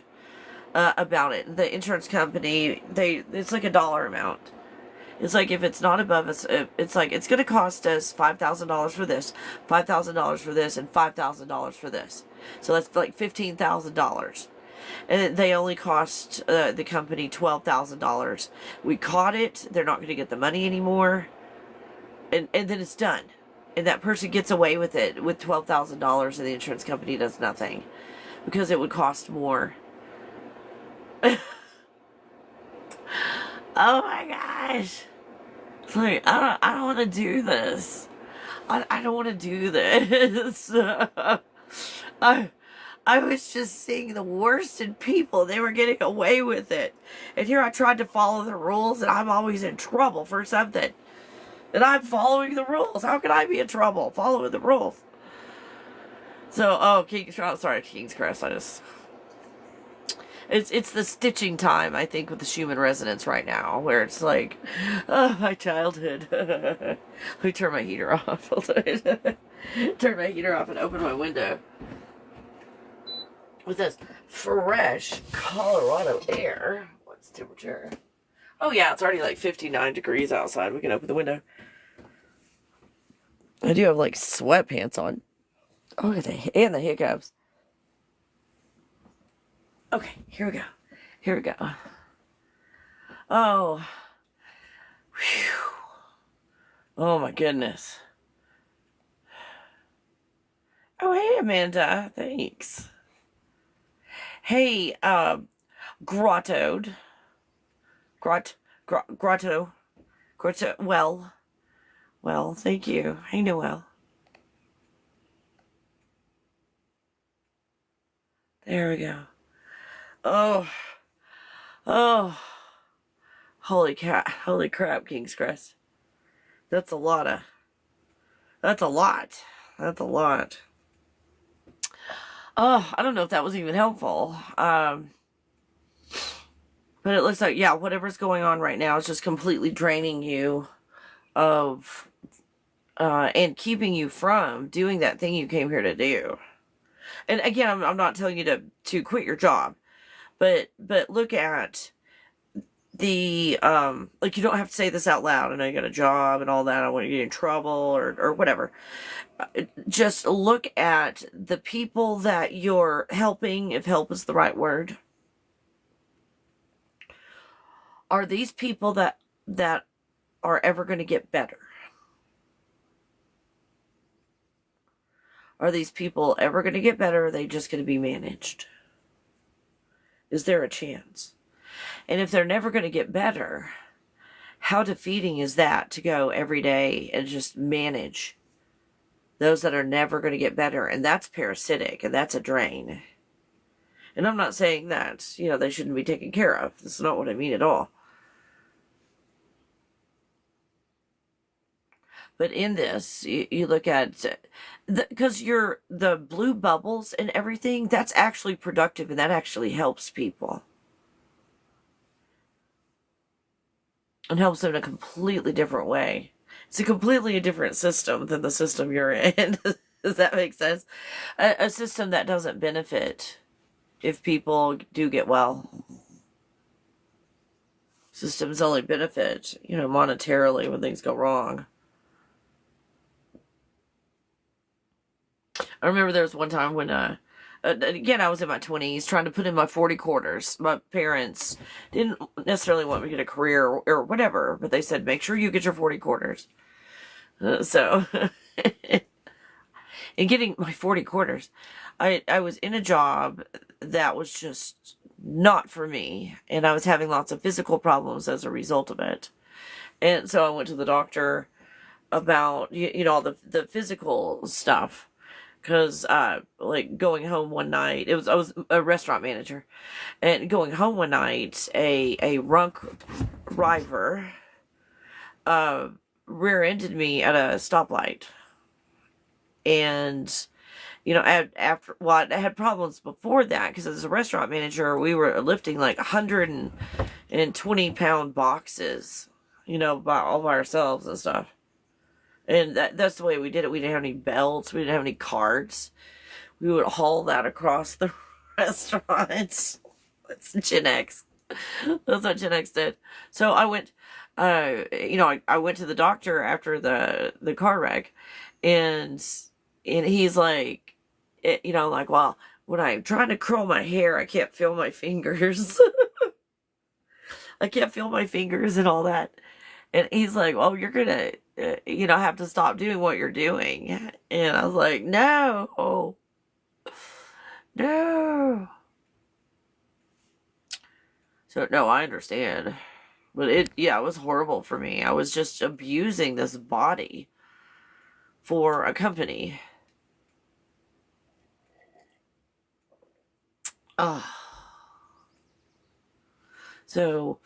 [SPEAKER 1] about it. The insurance company, it's like a dollar amount. It's like, if it's not above us, it's like, it's going to cost us $5,000 for this, $5,000 for this, and $5,000 for this. So that's like $15,000. And they only cost the company $12,000. We caught it. They're not going to get the money anymore. And then it's done. And that person gets away with it with $12,000, and the insurance company does nothing. Because it would cost more. Oh my gosh. It's like, I don't want to do this. I don't want to do this. I was just seeing the worst in people. They were getting away with it. And here I tried to follow the rules, and I'm always in trouble for something. And I'm following the rules. How can I be in trouble following the rules? So, King's Crest. It's the stitching time, I think, with the Schumann resonance right now, where it's like, oh, my childhood. Let me turn my heater off. Turn my heater off and open my window. With this fresh Colorado air. What's the temperature? Oh yeah, it's already like 59 degrees outside. We can open the window. I do have like sweatpants on. Oh, and the hiccups. Okay, here we go. Oh. Whew. Oh my goodness. Oh, hey, Amanda. Thanks. Hey, Grotto, well, thank you. Hey, Noel. There we go. Oh, holy crap, King's Crest. That's a lot. Oh, I don't know if that was even helpful. But it looks like, yeah, whatever's going on right now is just completely draining you of, and keeping you from doing that thing you came here to do. And again, I'm not telling you to quit your job, But look at the like, you don't have to say this out loud. I know you got a job and all that. I don't want you to get in trouble or whatever. Just look at the people that you're helping, if help is the right word. Are these people that are ever going to get better? Are these people ever going to get better, or are they just going to be managed? Is there a chance? And if they're never going to get better, how defeating is that, to go every day and just manage those that are never going to get better? And that's parasitic, and that's a drain. And I'm not saying that, they shouldn't be taken care of. That's not what I mean at all. But in this, you look at, because the blue bubbles and everything, that's actually productive, and that actually helps people. And helps them in a completely different way. It's a completely different system than the system you're in. Does that make sense? A system that doesn't benefit if people do get well. Systems only benefit, monetarily when things go wrong. I remember there was one time when, again, I was in my 20s trying to put in my 40 quarters. My parents didn't necessarily want me to get a career or whatever, but they said, make sure you get your 40 quarters. So, in getting my 40 quarters, I was in a job that was just not for me, and I was having lots of physical problems as a result of it. And so I went to the doctor about, all the physical stuff. Because, like, going home one night, I was a restaurant manager, and going home one night, a drunk driver, rear-ended me at a stoplight. And, I had problems before that, because as a restaurant manager, we were lifting like 120-pound boxes, all by ourselves and stuff. And that's the way we did it. We didn't have any belts. We didn't have any carts. We would haul that across the restaurants. That's Gen X. That's what Gen X did. So I went, I went to the doctor after the car wreck, and he's like, well, when I'm trying to curl my hair, I can't feel my fingers. I can't feel my fingers and all that. And he's like, well, you're going to, have to stop doing what you're doing. And I was like, no. So, no, I understand. But it was horrible for me. I was just abusing this body for a company. So,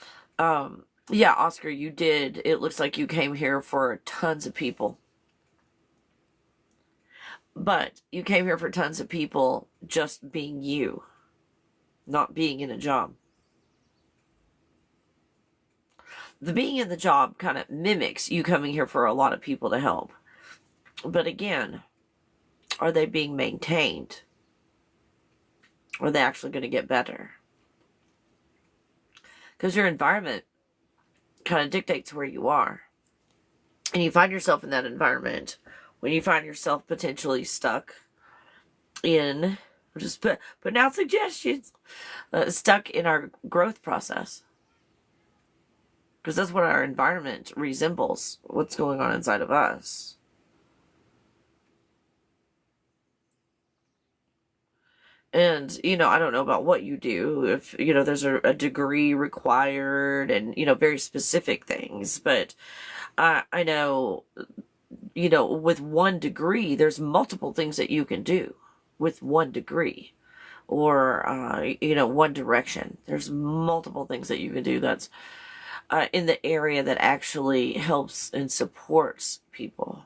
[SPEAKER 1] yeah, Oscar, you did. It looks like you came here for tons of people. But you came here for tons of people just being you, not being in a job. The being in the job kind of mimics you coming here for a lot of people to help. But again, are they being maintained? Or are they actually going to get better? Because your environment kind of dictates where you are. And you find yourself in that environment when you find yourself potentially stuck in, just putting out suggestions, stuck in our growth process. Because that's what our environment resembles, what's going on inside of us. And, I don't know about what you do, if, there's a degree required and, very specific things. But I know, with one degree, there's multiple things that you can do with one degree. Or, one direction. There's multiple things that you can do that's in the area that actually helps and supports people.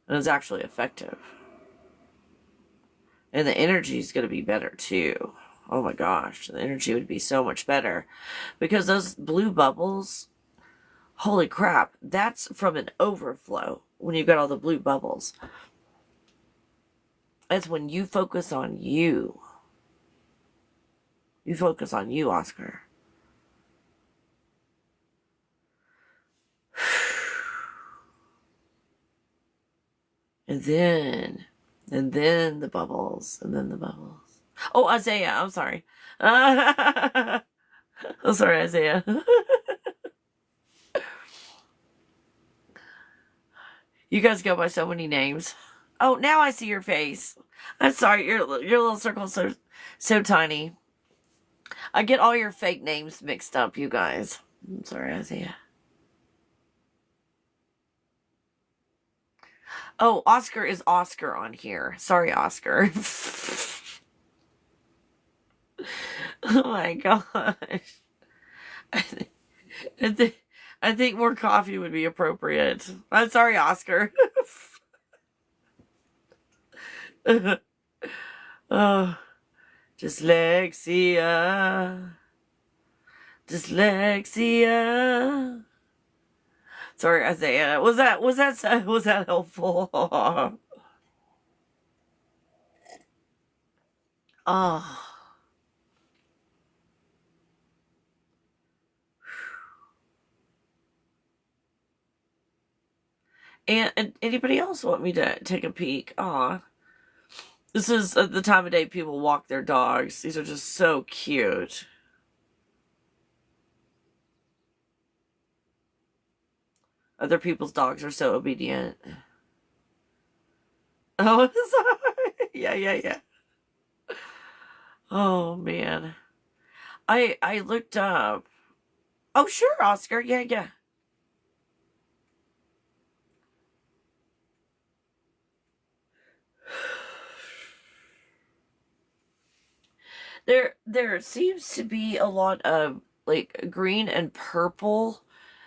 [SPEAKER 1] And is actually effective. And the energy is going to be better too. Oh my gosh, the energy would be so much better. Because those blue bubbles, holy crap, that's from an overflow when you've got all the blue bubbles. That's when you focus on you. You focus on you, Oscar. And then the bubbles, and then the bubbles. Oh, Isaiah, I'm sorry. I'm sorry, Isaiah. You guys go by so many names. Oh, now I see your face. I'm sorry, your little circle's so tiny. I get all your fake names mixed up, you guys. I'm sorry, Isaiah. Oh, Oscar is Oscar on here. Sorry, Oscar. Oh my gosh. I think more coffee would be appropriate. I'm sorry, Oscar. Oh, dyslexia. Dyslexia. Sorry, Isaiah. Was that helpful? Oh. And anybody else want me to take a peek? Aw. This is the time of day people walk their dogs. These are just so cute. Other people's dogs are so obedient. Oh, sorry. Yeah. Oh, man. I looked up. Oh, sure, Oscar. Yeah. There seems to be a lot of like green and purple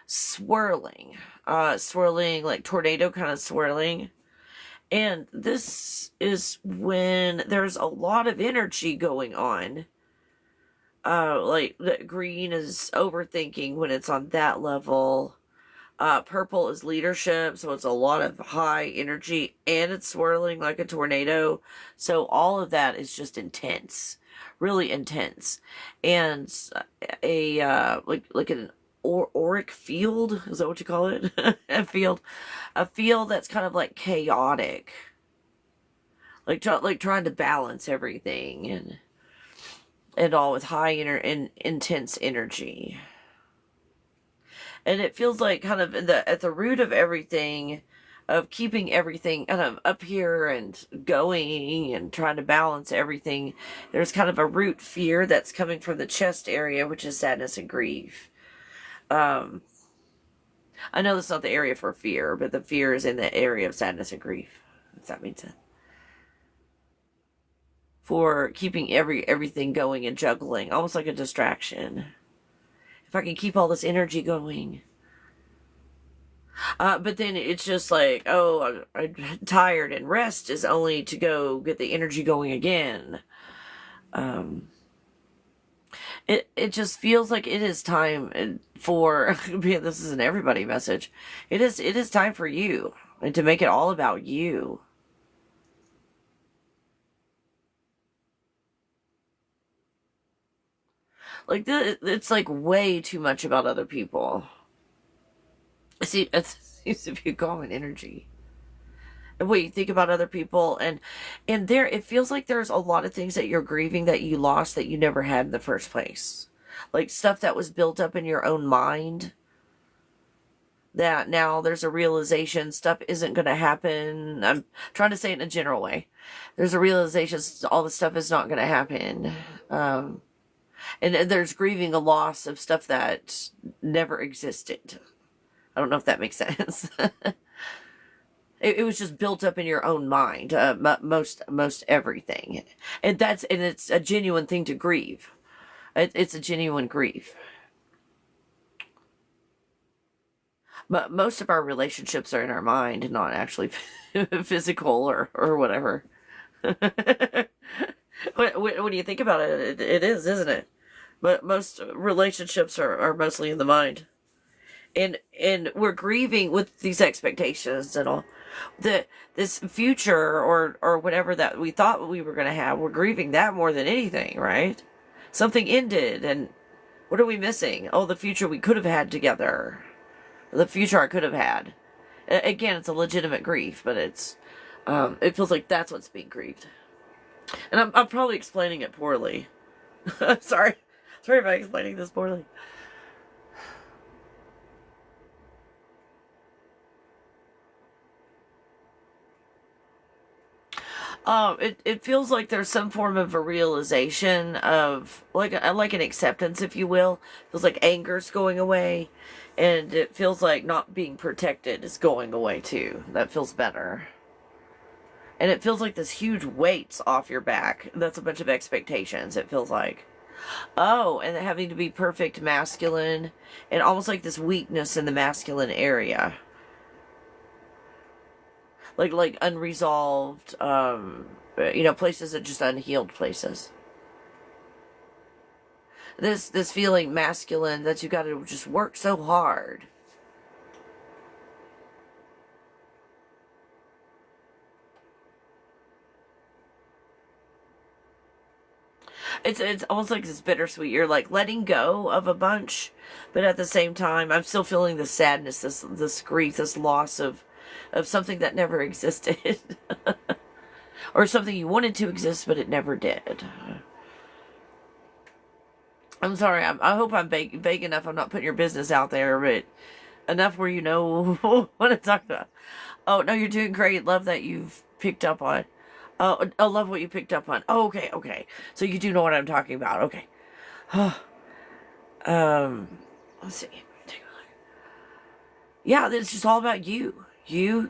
[SPEAKER 1] swirling. Swirling like tornado kind of swirling. And this is when there's a lot of energy going on. Like the green is overthinking when it's on that level. Purple is leadership, so it's a lot of high energy and it's swirling like a tornado. So all of that is just intense, really intense. And like an auric field, is that what you call it? a field that's kind of like chaotic, like trying to balance everything and all with high and intense energy. And it feels like kind of at the root of everything, of keeping everything kind of up here and going and trying to balance everything, there's kind of a root fear that's coming from the chest area, which is sadness and grief. I know that's not the area for fear, but the fear is in the area of sadness and grief, if that makes sense. For keeping everything going and juggling, almost like a distraction. If I can keep all this energy going. But then it's just like, oh, I'm tired, and rest is only to go get the energy going again. It just feels like it is time for, this is an everybody message. It is time for you, and to make it all about you. Like, it's like way too much about other people. See, it seems to be a common energy. And what you think about other people, and there, it feels like there's a lot of things that you're grieving that you lost that you never had in the first place. Like stuff that was built up in your own mind, that now there's a realization stuff isn't going to happen. I'm trying to say it in a general way. There's a realization all the stuff is not going to happen. And there's grieving a loss of stuff that never existed. I don't know if that makes sense. It was just built up in your own mind, most everything, and it's a genuine thing to grieve. It's a genuine grief. But most of our relationships are in our mind, not actually physical or whatever. When you think about it, it is, isn't it? But most relationships are mostly in the mind. And we're grieving with these expectations and all. This future or whatever that we thought we were going to have, we're grieving that more than anything, right? Something ended, and what are we missing? Oh, the future we could have had together. The future I could have had. Again, it's a legitimate grief, but it feels like that's what's being grieved. And I'm probably explaining it poorly. Sorry. Sorry if I'm explaining this poorly. It feels like there's some form of a realization of like an acceptance, if you will. It feels like anger's going away, and it feels like not being protected is going away too. That feels better. And it feels like this huge weight's off your back. That's a bunch of expectations, it feels like. Oh, and having to be perfect masculine, and almost like this weakness in the masculine area. Like unresolved, places that just unhealed places. This feeling masculine that you got to just work so hard. It's almost like this bittersweet. You're like letting go of a bunch, but at the same time, I'm still feeling the sadness, this grief, this loss of something that never existed. Or something you wanted to exist, but it never did. I'm sorry, I hope I'm vague enough. I'm not putting your business out there, but enough where you know what I'm talking about. Oh, no, you're doing great. Love that you've picked up on. Oh, I love what you picked up on. Oh, okay. So you do know what I'm talking about. Okay. Let's see. Take a look. Yeah, it's just all about you. You,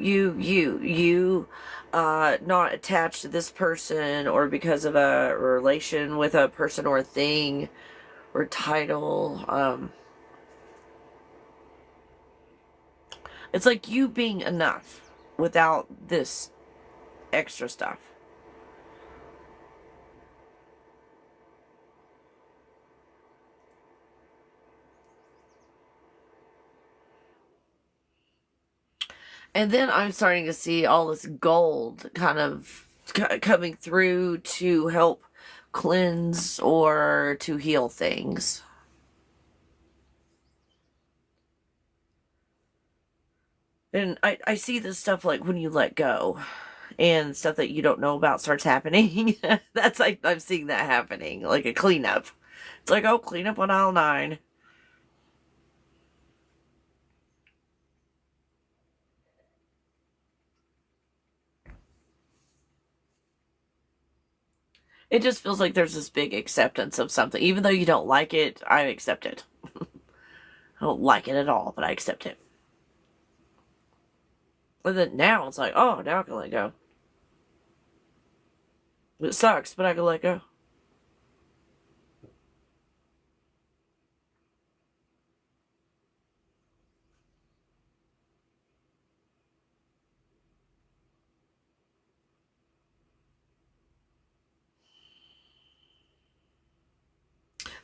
[SPEAKER 1] not attached to this person or because of a relation with a person or a thing or title. It's like you being enough without this extra stuff. And then I'm starting to see all this gold kind of coming through to help cleanse or to heal things. And I see this stuff like when you let go and stuff that you don't know about starts happening. That's like, I'm seeing that happening, like a cleanup. It's like, oh, cleanup on aisle 9. It just feels like there's this big acceptance of something. Even though you don't like it, I accept it. I don't like it at all, but I accept it. And then now it's like, oh, now I can let go. It sucks, but I can let go.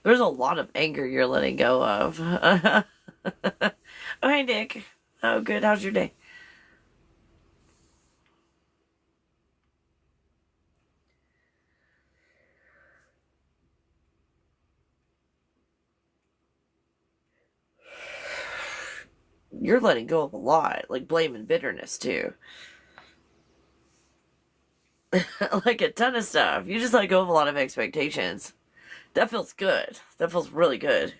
[SPEAKER 1] There's a lot of anger you're letting go of. Oh, hey, Nick. Oh, good. How's your day? You're letting go of a lot, like blame and bitterness, too. Like a ton of stuff. You just let go of a lot of expectations. That feels good. That feels really good.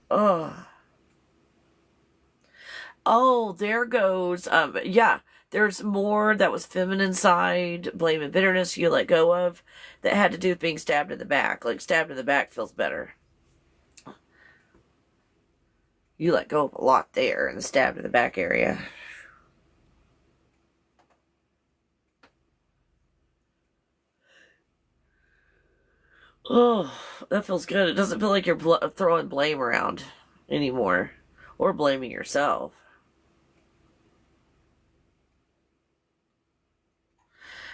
[SPEAKER 1] Oh. Oh, there goes. Yeah, there's more that was feminine side, blame and bitterness you let go of that had to do with being stabbed in the back. Like, stabbed in the back feels better. You let go of a lot there in the stabbed in the back area. Oh, that feels good. It doesn't feel like you're throwing blame around anymore or blaming yourself.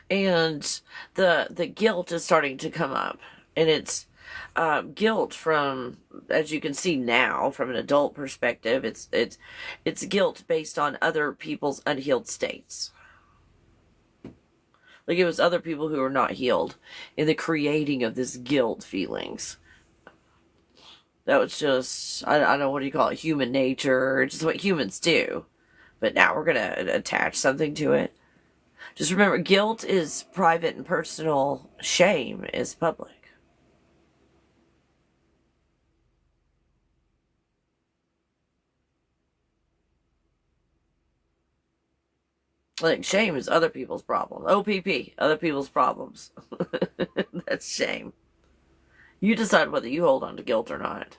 [SPEAKER 1] And the guilt is starting to come up, and it's guilt from, as you can see now, from an adult perspective. It's guilt based on other people's unhealed states. Like it was other people who were not healed in the creating of this guilt feelings. That was just, I don't know, what do you call it? Human nature, just what humans do. But now we're going to attach something to it. Just remember, guilt is private and personal. Shame is public. Like, shame is other people's problem. OPP, other people's problems. That's shame. You decide whether you hold on to guilt or not.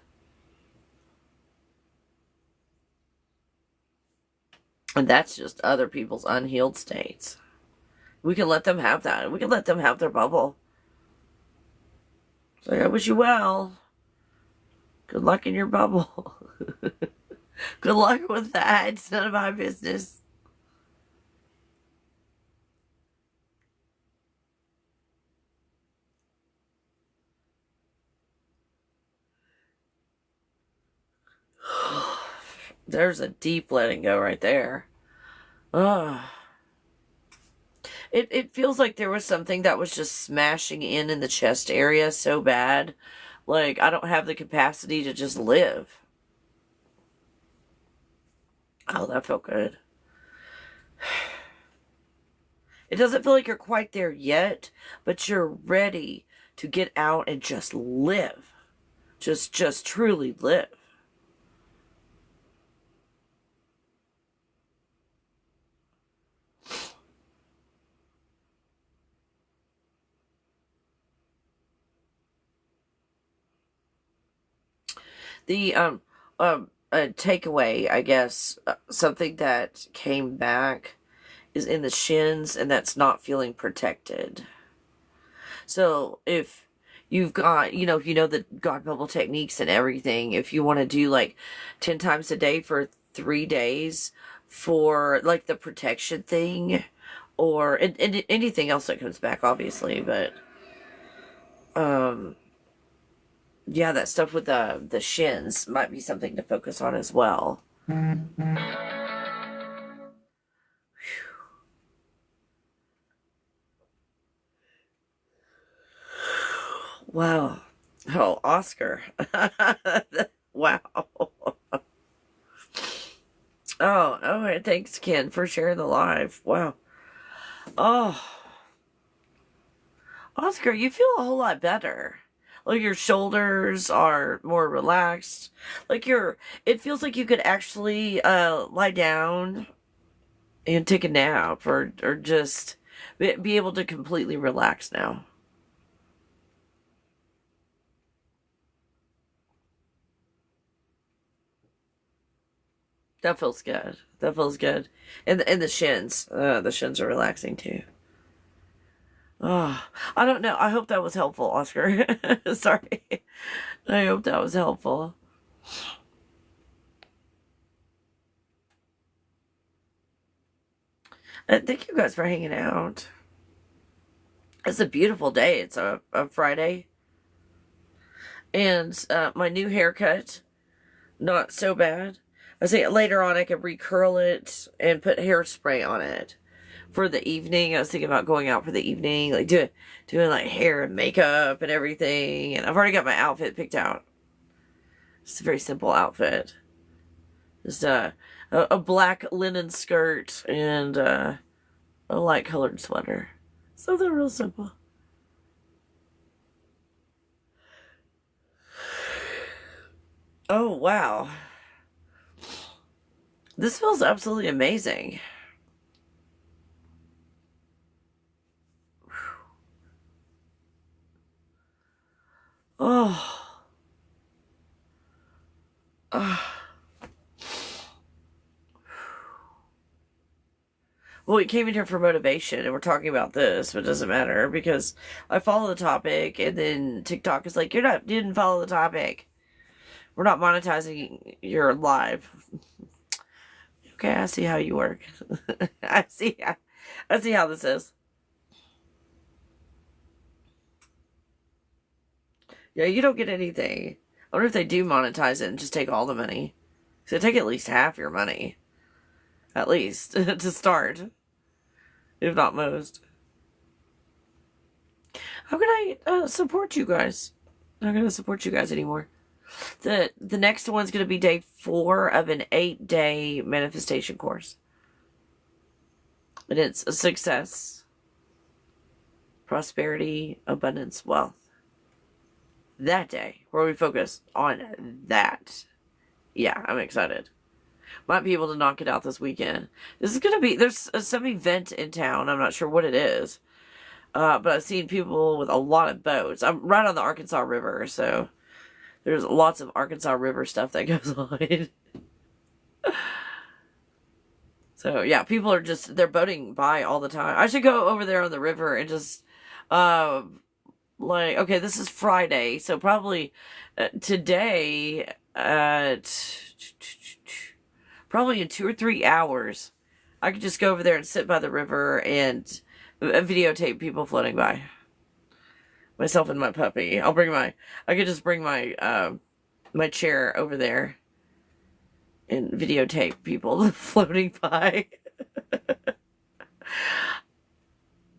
[SPEAKER 1] And that's just other people's unhealed states. We can let them have that. We can let them have their bubble. It's like, I wish you well. Good luck in your bubble. Good luck with that. It's none of my business. There's a deep letting go right there. Ugh. It feels like there was something that was just smashing in the chest area so bad. Like, I don't have the capacity to just live. Oh, that felt good. It doesn't feel like you're quite there yet, but you're ready to get out and just live. Just truly live. The a takeaway, I guess, something that came back is in the shins, and that's not feeling protected. So if you've got, the God bubble techniques and everything, if you want to do like 10 times a day for 3 days for like the protection thing, or and anything else that comes back, obviously, but yeah, that stuff with the shins might be something to focus on as well. Wow. Oh, Oscar. Wow. Oh, thanks, Ken, for sharing the live. Wow. Oh, Oscar, you feel a whole lot better. Like your shoulders are more relaxed. Like it feels like you could actually lie down and take a nap, or just be able to completely relax now. That feels good. That feels good. And the shins. The shins are relaxing too. Oh, I don't know. I hope that was helpful, Oscar. Sorry. I hope that was helpful. Thank you guys for hanging out. It's a beautiful day. It's a Friday. And my new haircut, not so bad. I say later on I could recurl it and put hairspray on it for the evening. I was thinking about going out for the evening, like doing like hair and makeup and everything. And I've already got my outfit picked out. It's a very simple outfit. Just a black linen skirt and a light colored sweater. Something real simple. Oh, wow. This feels absolutely amazing. Oh. Well, we came in here for motivation and we're talking about this, but it doesn't matter because I follow the topic and then TikTok is like, you didn't follow the topic. We're not monetizing your live. Okay, I see how you work. I see how this is. Yeah, you don't get anything. I wonder if they do monetize it and just take all the money. So take at least half your money. At least, to start. If not most. How can I support you guys? I'm not going to support you guys anymore. The next one's going to be day 4 of an 8-day manifestation course. And it's a success, prosperity, abundance, wealth. That day, where we focus on that. Yeah, I'm excited. Might be able to knock it out this weekend. This is going to be, there's some event in town. I'm not sure what it is. But I've seen people with a lot of boats. I'm right on the Arkansas River, so there's lots of Arkansas River stuff that goes on. So, yeah, people are just, they're boating by all the time. I should go over there on the river and just, like, okay, this is Friday, so probably today at, probably in 2 or 3 hours, I could just go over there and sit by the river and videotape people floating by. Myself and my puppy. I could just bring my, my chair over there and videotape people floating by.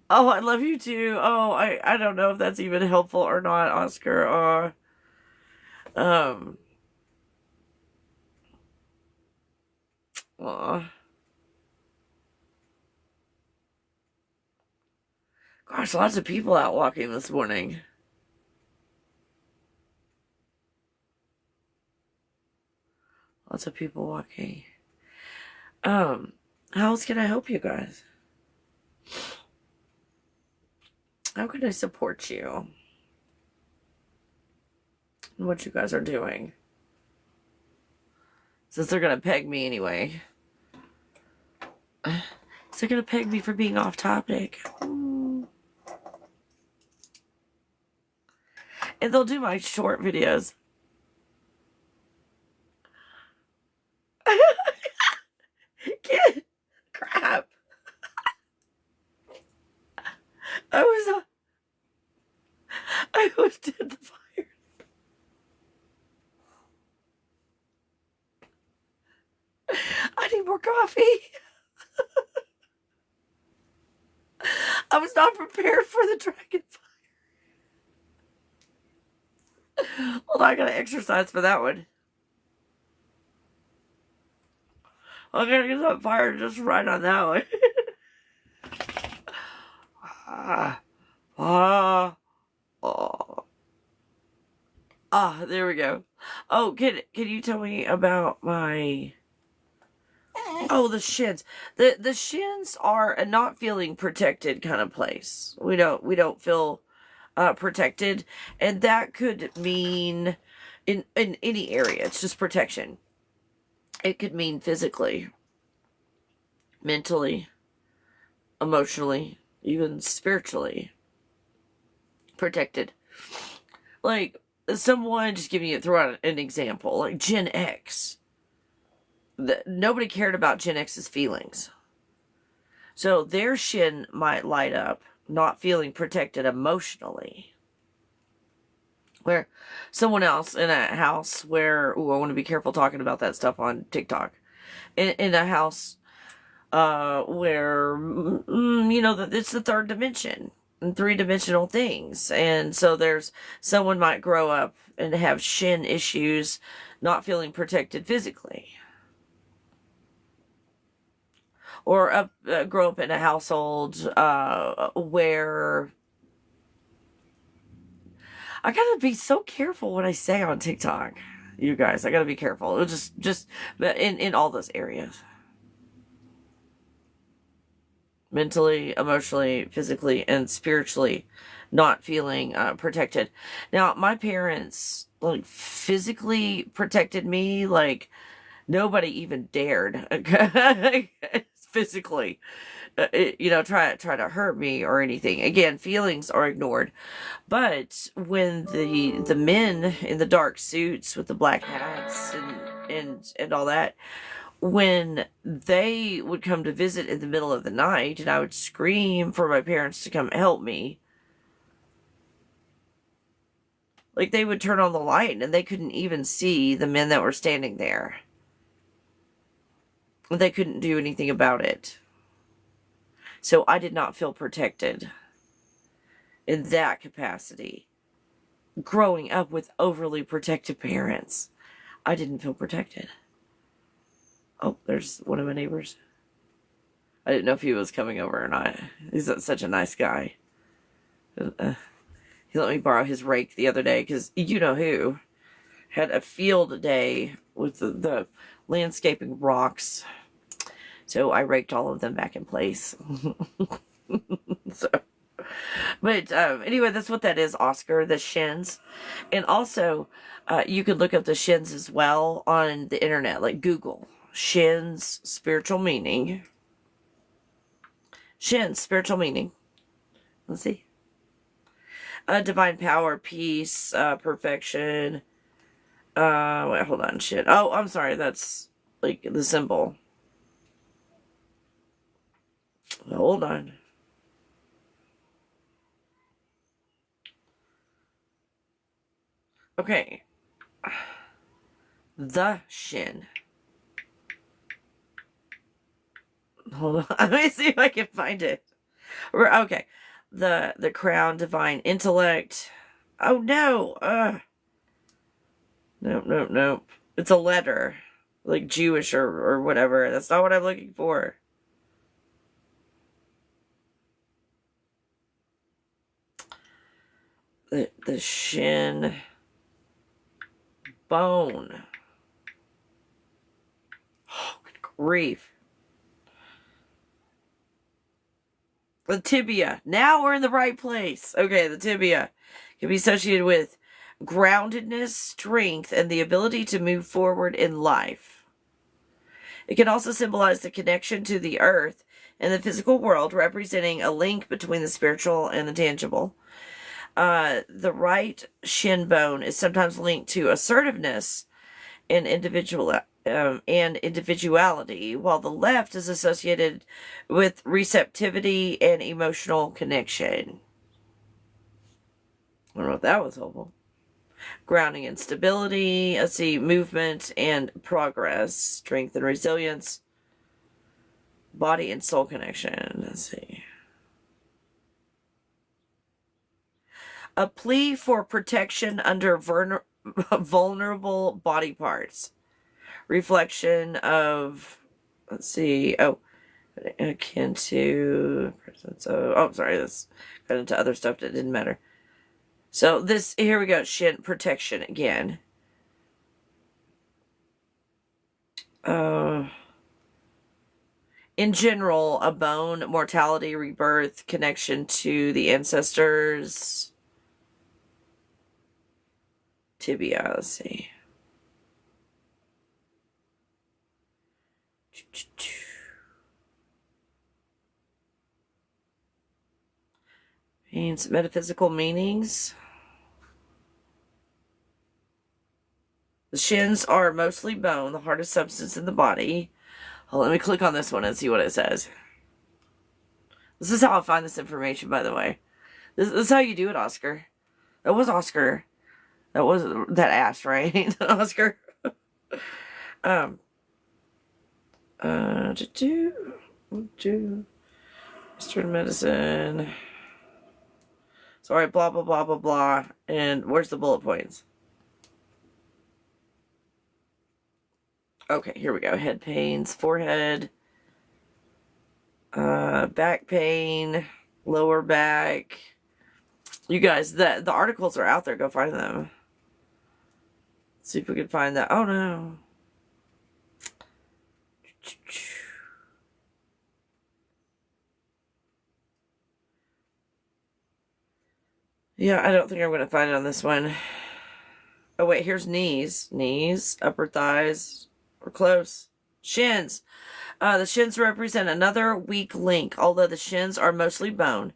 [SPEAKER 1] Oh, I love you too. Oh, I don't know if that's even helpful or not, Oscar. Aw. Gosh, lots of people out walking this morning. Lots of people walking. How else can I help you guys? How can I support you in what you guys are doing? Since they're gonna peg me anyway. So they're gonna peg me for being off topic. And they'll do my short videos. Kid, crap. I was in the fire. I need more coffee. I was not prepared for the dragon fire. Hold on, I gotta exercise for that one. I'm gonna get that fire just right on that one. There we go. Oh, can you tell me about my... Oh, the shins. The shins are a not feeling protected kind of place. We don't feel protected, and that could mean in any area. It's just protection. It could mean physically, mentally, emotionally, even spiritually protected. Like someone, just giving you, throw out an example, like Gen X. Nobody cared about Gen X's feelings. So their shin might light up, not feeling protected emotionally. Where someone else in a house where, I want to be careful talking about that stuff on TikTok. In a house where, it's the third dimension and 3-dimensional things. And so someone might grow up and have shin issues, not feeling protected physically. Or grow up in a household where... I gotta be so careful what I say on TikTok, you guys. I gotta be careful. It'll just in all those areas. Mentally, emotionally, physically, and spiritually not feeling protected. Now, my parents, like, physically protected me, like, nobody even dared physically try to hurt me or anything. Again, feelings are ignored. But when the men in the dark suits with the black hats and all that, when they would come to visit in the middle of the night and I would scream for my parents to come help me, like, they would turn on the light and they couldn't even see the men that were standing there. They couldn't do anything about it. So I did not feel protected. in that capacity. Growing up with overly protective parents, I didn't feel protected. Oh, there's one of my neighbors. I didn't know if he was coming over or not. He's such a nice guy. He let me borrow his rake the other day because you know who had a field day with the landscaping rocks. So I raked all of them back in place. So, but anyway, that's what that is, Oscar, the shins. And also, you could look up the shins as well on the internet, like Google. Shins, spiritual meaning. Shins, spiritual meaning. Let's see. Divine power, peace, perfection. Wait, hold on, shit. Oh, I'm sorry, that's like the symbol. Hold on. Okay. The shin. Hold on. Let me see if I can find it. Okay. The crown, divine intellect. Oh no. Nope. It's a letter. Like Jewish or whatever. That's not what I'm looking for. The shin bone. Oh, good grief. The tibia. Now we're in the right place. Okay, the tibia can be associated with groundedness, strength, and the ability to move forward in life. It can also symbolize the connection to the earth and the physical world, representing a link between the spiritual and the tangible. The right shin bone is sometimes linked to assertiveness and individuality, while the left is associated with receptivity and emotional connection. I don't know if that was helpful. Grounding and stability. Let's see, movement and progress, strength and resilience, body and soul connection. Let's see. A plea for protection under vulnerable body parts. Reflection of, let's see, akin to, sorry, this got into other stuff that didn't matter. So this, here we go, shin protection again. In general, a bone, mortality, rebirth, connection to the ancestors. Tibia, let's see. Means metaphysical meanings. The shins are mostly bone, the hardest substance in the body. Oh, let me click on this one and see what it says. This is how I find this information, by the way. This is how you do it, Oscar. That was Oscar. That was that ass, right? Oscar. Eastern medicine. Sorry, blah, blah, blah, blah, blah. And where's the bullet points? Okay, here we go. Head pains, forehead, back pain, lower back. You guys, the articles are out there. Go find them. Let's see if we can find that. Oh, no. Yeah, I don't think I'm going to find it on this one. Oh, wait, here's knees. Knees, upper thighs. We're close. Shins. The shins represent another weak link. Although the shins are mostly bone,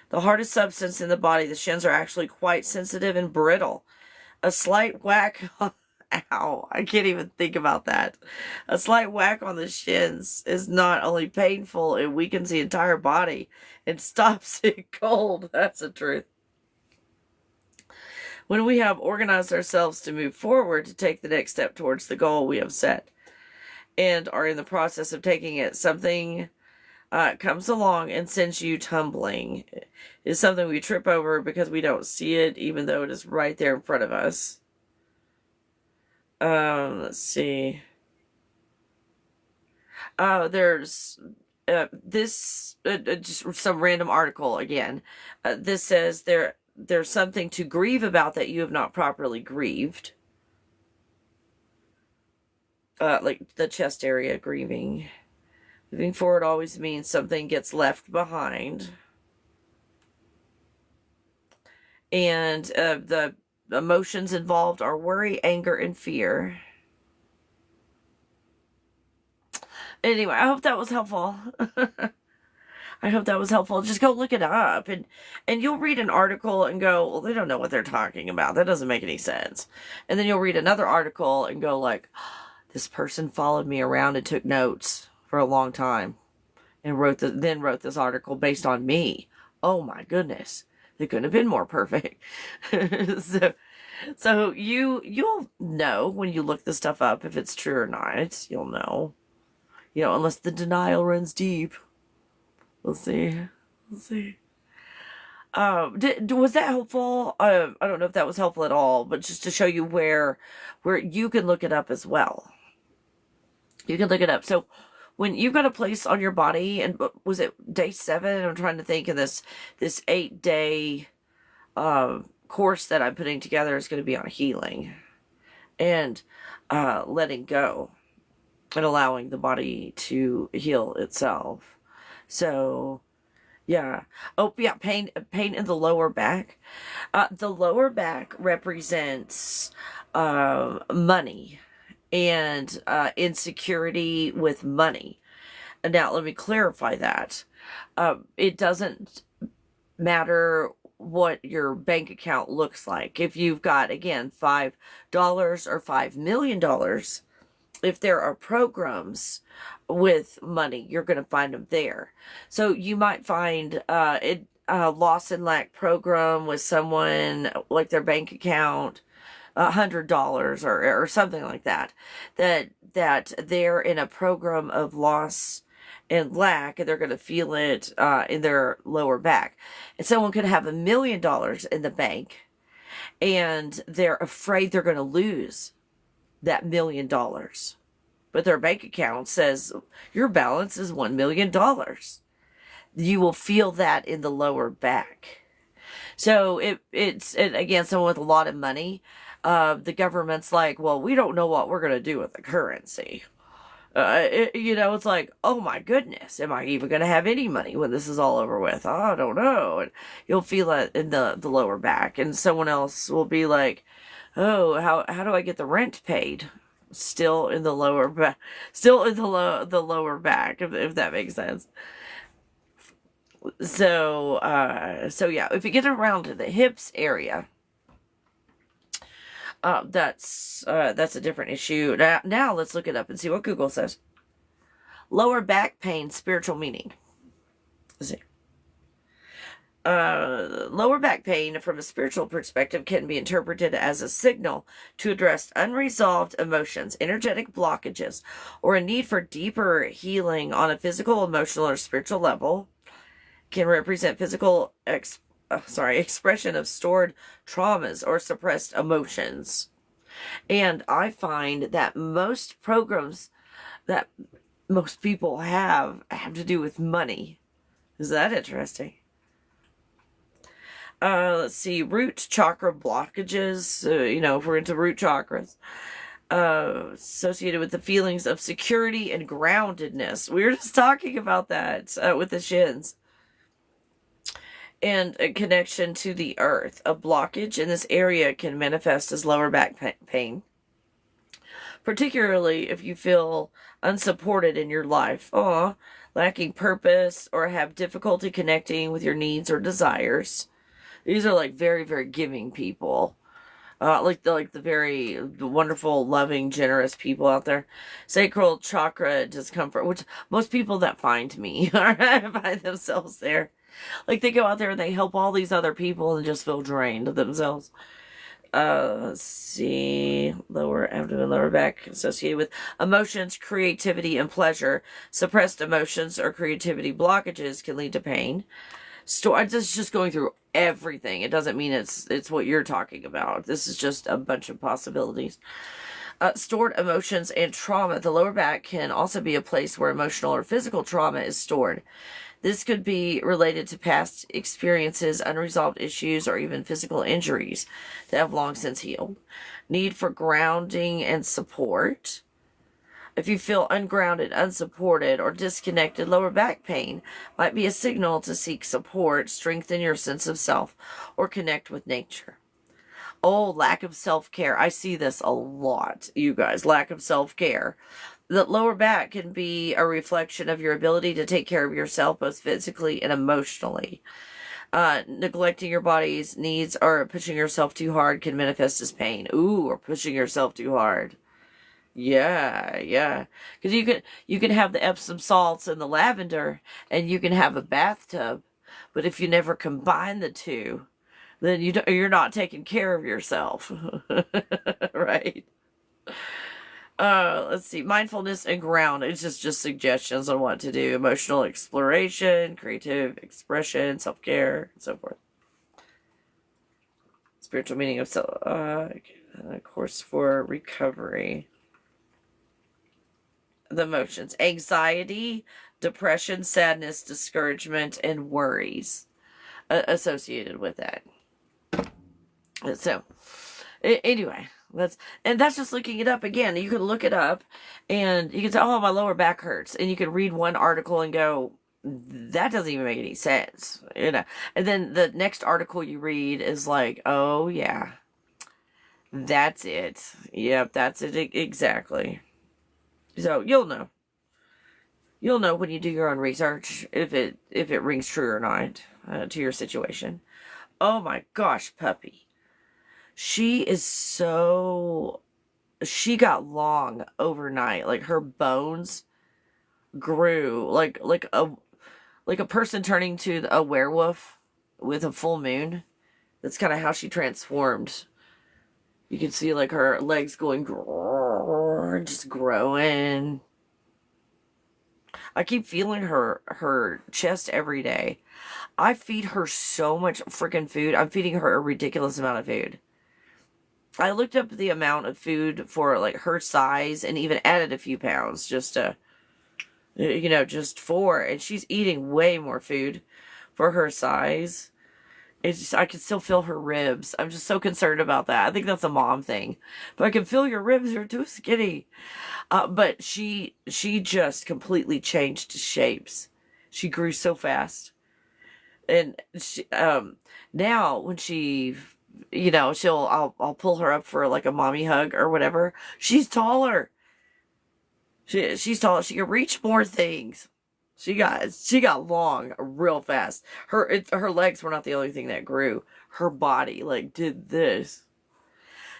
[SPEAKER 1] the hardest substance in the body, the shins are actually quite sensitive and brittle. A slight whack... Ow, I can't even think about that. A slight whack on the shins is not only painful, it weakens the entire body and stops it cold. That's the truth. When we have organized ourselves to move forward to take the next step towards the goal we have set and are in the process of taking it, something comes along and sends you tumbling. Is something we trip over because we don't see it, even though it is right there in front of us. Let's see. There's this just some random article again. This says there's something to grieve about that you have not properly grieved. Like the chest area grieving. Moving forward always means something gets left behind. And the emotions involved are worry, anger, and fear. Anyway, I hope that was helpful. I hope that was helpful. Just go look it up, and you'll read an article and go, well, they don't know what they're talking about. That doesn't make any sense. And then you'll read another article and go like, this person followed me around and took notes for a long time and wrote this article based on me. Oh my goodness. They couldn't have been more perfect. So you'll know when you look this stuff up if it's true or not. You'll know. You know, unless the denial runs deep. We'll see. Was that helpful? I don't know if that was helpful at all, but just to show you where you can look it up as well. You can look it up. So when you've got a place on your body, and was it day 7? I'm trying to think of this 8-day course that I'm putting together is going to be on healing and letting go and allowing the body to heal itself. So, yeah. Oh, yeah, pain in the lower back. The lower back represents money and insecurity with money. And now, let me clarify that. It doesn't matter what your bank account looks like. If you've got, again, $5 or $5 million, if there are programs with money, you're going to find them there. So you might find a loss and lack program with someone, like their bank account, $100 or something like that, that they're in a program of loss and lack, and they're going to feel it in their lower back. And someone could have $1 million in the bank, and they're afraid they're going to lose that $1 million. But their bank account says your balance is $1 million. You will feel that in the lower back. So it's again, someone with a lot of money, the government's like, well, we don't know what we're going to do with the currency. It's like, oh my goodness, am I even going to have any money when this is all over with? I don't know. And you'll feel it in the lower back. And someone else will be like, oh, how do I get the rent paid? Still in the lower back, the lower back, if that makes sense. So yeah, if you get around to the hips area, that's a different issue. Now let's look it up and see what Google says. Lower back pain, spiritual meaning. Let's see. Lower back pain from a spiritual perspective can be interpreted as a signal to address unresolved emotions, energetic blockages, or a need for deeper healing on a physical, emotional, or spiritual level. Can represent physical expression of stored traumas or suppressed emotions. And I find that most programs that most people have to do with money. Is that interesting? Let's see, root chakra blockages, if we're into root chakras, associated with the feelings of security and groundedness. We were just talking about that with the shins. And a connection to the earth. A blockage in this area can manifest as lower back pain, particularly if you feel unsupported in your life, lacking purpose, or have difficulty connecting with your needs or desires. These are like very, very giving people. Like the very wonderful, loving, generous people out there. Sacral chakra discomfort, which most people that find me find themselves there. Like they go out there and they help all these other people and just feel drained themselves. Let's see. Lower abdomen, lower back associated with emotions, creativity, and pleasure. Suppressed emotions or creativity blockages can lead to pain. I'm just going through everything. It doesn't mean it's what you're talking about. This is just a bunch of possibilities. Stored emotions and trauma. The lower back can also be a place where emotional or physical trauma is stored. This could be related to past experiences, unresolved issues, or even physical injuries that have long since healed. Need for grounding and support. If you feel ungrounded, unsupported, or disconnected, lower back pain might be a signal to seek support, strengthen your sense of self, or connect with nature. Oh, lack of self-care. I see this a lot, you guys. Lack of self-care. The lower back can be a reflection of your ability to take care of yourself, both physically and emotionally. Neglecting your body's needs or pushing yourself too hard can manifest as pain. Ooh, or pushing yourself too hard. Yeah. Because you can have the Epsom salts and the lavender, and you can have a bathtub, but if you never combine the two, then you're not taking care of yourself, right? Let's see. Mindfulness and ground. It's just suggestions on what to do. Emotional exploration, creative expression, self-care, and so forth. Spiritual meaning of self. Course for recovery. The emotions: anxiety, depression, sadness, discouragement, and worries associated with that. So, anyway, that's just looking it up again. You can look it up, and you can say, "Oh, my lower back hurts," and you can read one article and go, "That doesn't even make any sense," And then the next article you read is like, "Oh yeah, that's it. Yep, that's it exactly." So you'll know. You'll know when you do your own research if it rings true or not to your situation. Oh my gosh, puppy. She got long overnight. Like her bones grew like a person turning to a werewolf with a full moon. That's kind of how she transformed. You can see like her legs going just growing. I keep feeling her chest every day. I feed her so much freaking food. I'm feeding her a ridiculous amount of food. I looked up the amount of food for like her size and even added a few pounds just to, just for, and she's eating way more food for her size. It's just, I can still feel her ribs. I'm just so concerned about that. I think that's a mom thing. But I can feel your ribs. You're too skinny. But she just completely changed shapes. She grew so fast. And she, now when she, I'll pull her up for like a mommy hug or whatever. She's taller. She's taller. She can reach more things. She got long real fast. Her legs were not the only thing that grew. Her body like did this.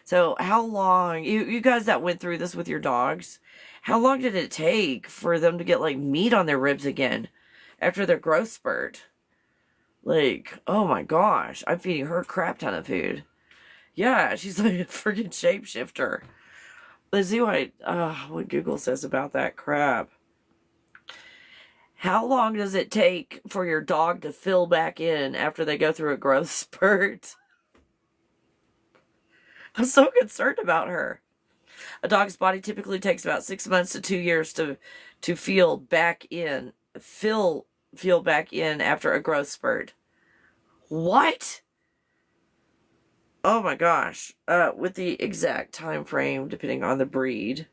[SPEAKER 1] So how long, you guys that went through this with your dogs, how long did it take for them to get like meat on their ribs again after their growth spurt? Like, oh my gosh, I'm feeding her a crap ton of food. Yeah, she's like a freaking shapeshifter. Let's see what Google says about that crap. How long does it take for your dog to fill back in after they go through a growth spurt? I'm so concerned about her. A dog's body typically takes about 6 months to 2 years to feel back in, feel back in after a growth spurt. What? Oh my gosh. With the exact time frame, depending on the breed,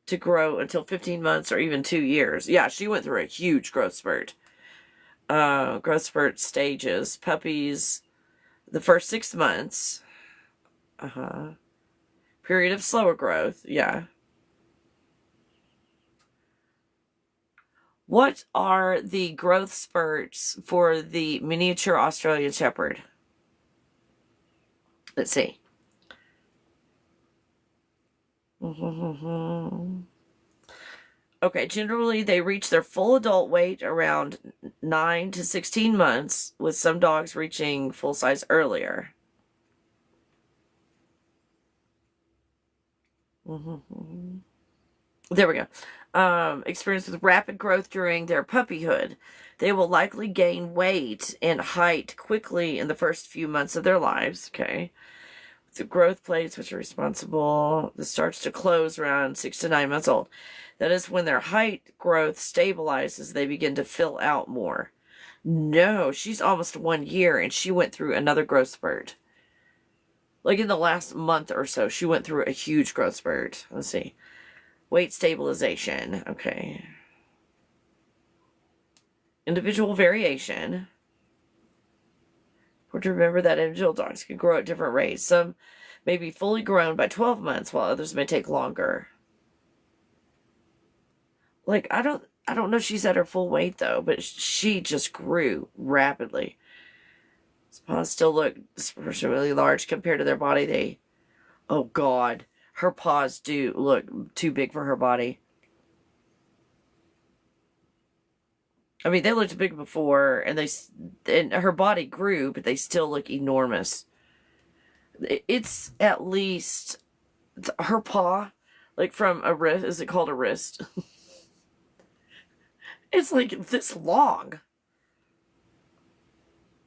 [SPEAKER 1] to grow until 15 months or even 2 years. Yeah, she went through a huge growth spurt. Growth spurt stages. Puppies, the first 6 months. Period of slower growth. Yeah. What are the growth spurts for the miniature Australian Shepherd? Let's see. Okay, generally they reach their full adult weight around 9 to 16 months, with some dogs reaching full size earlier. There we go. Experience with rapid growth during their puppyhood. They will likely gain weight and height quickly in the first few months of their lives. Okay. The growth plates, which are responsible, this starts to close around 6 to 9 months old. That is when their height growth stabilizes, they begin to fill out more. No, she's almost 1 year and she went through another growth spurt. Like in the last month or so, she went through a huge growth spurt. Let's see. Weight stabilization. Okay. Individual variation. To remember that individual dogs can grow at different rates. Some may be fully grown by 12 months, while others may take longer. Like, I don't know if she's at her full weight, though, but she just grew rapidly. His paws still look really large compared to their body. Oh, God. Her paws do look too big for her body. I mean, they looked big before, and her body grew, but they still look enormous. It's at least her paw, like from a wrist. Is it called a wrist? It's like this long.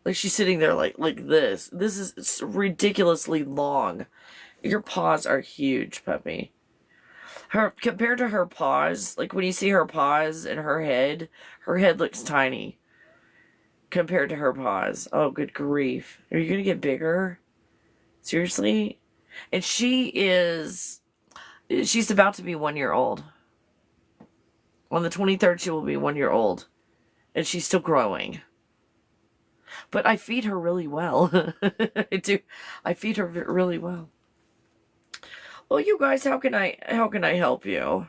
[SPEAKER 1] Like she's sitting there like this. This is ridiculously long. Your paws are huge, puppy. Compared to her paws, like when you see her paws and her head looks tiny compared to her paws. Oh, good grief. Are you going to get bigger? Seriously? And she's about to be 1 year old. On the 23rd, she will be 1 year old. And she's still growing. But I feed her really well. I do. I feed her really well. Well, you guys, how can I help you?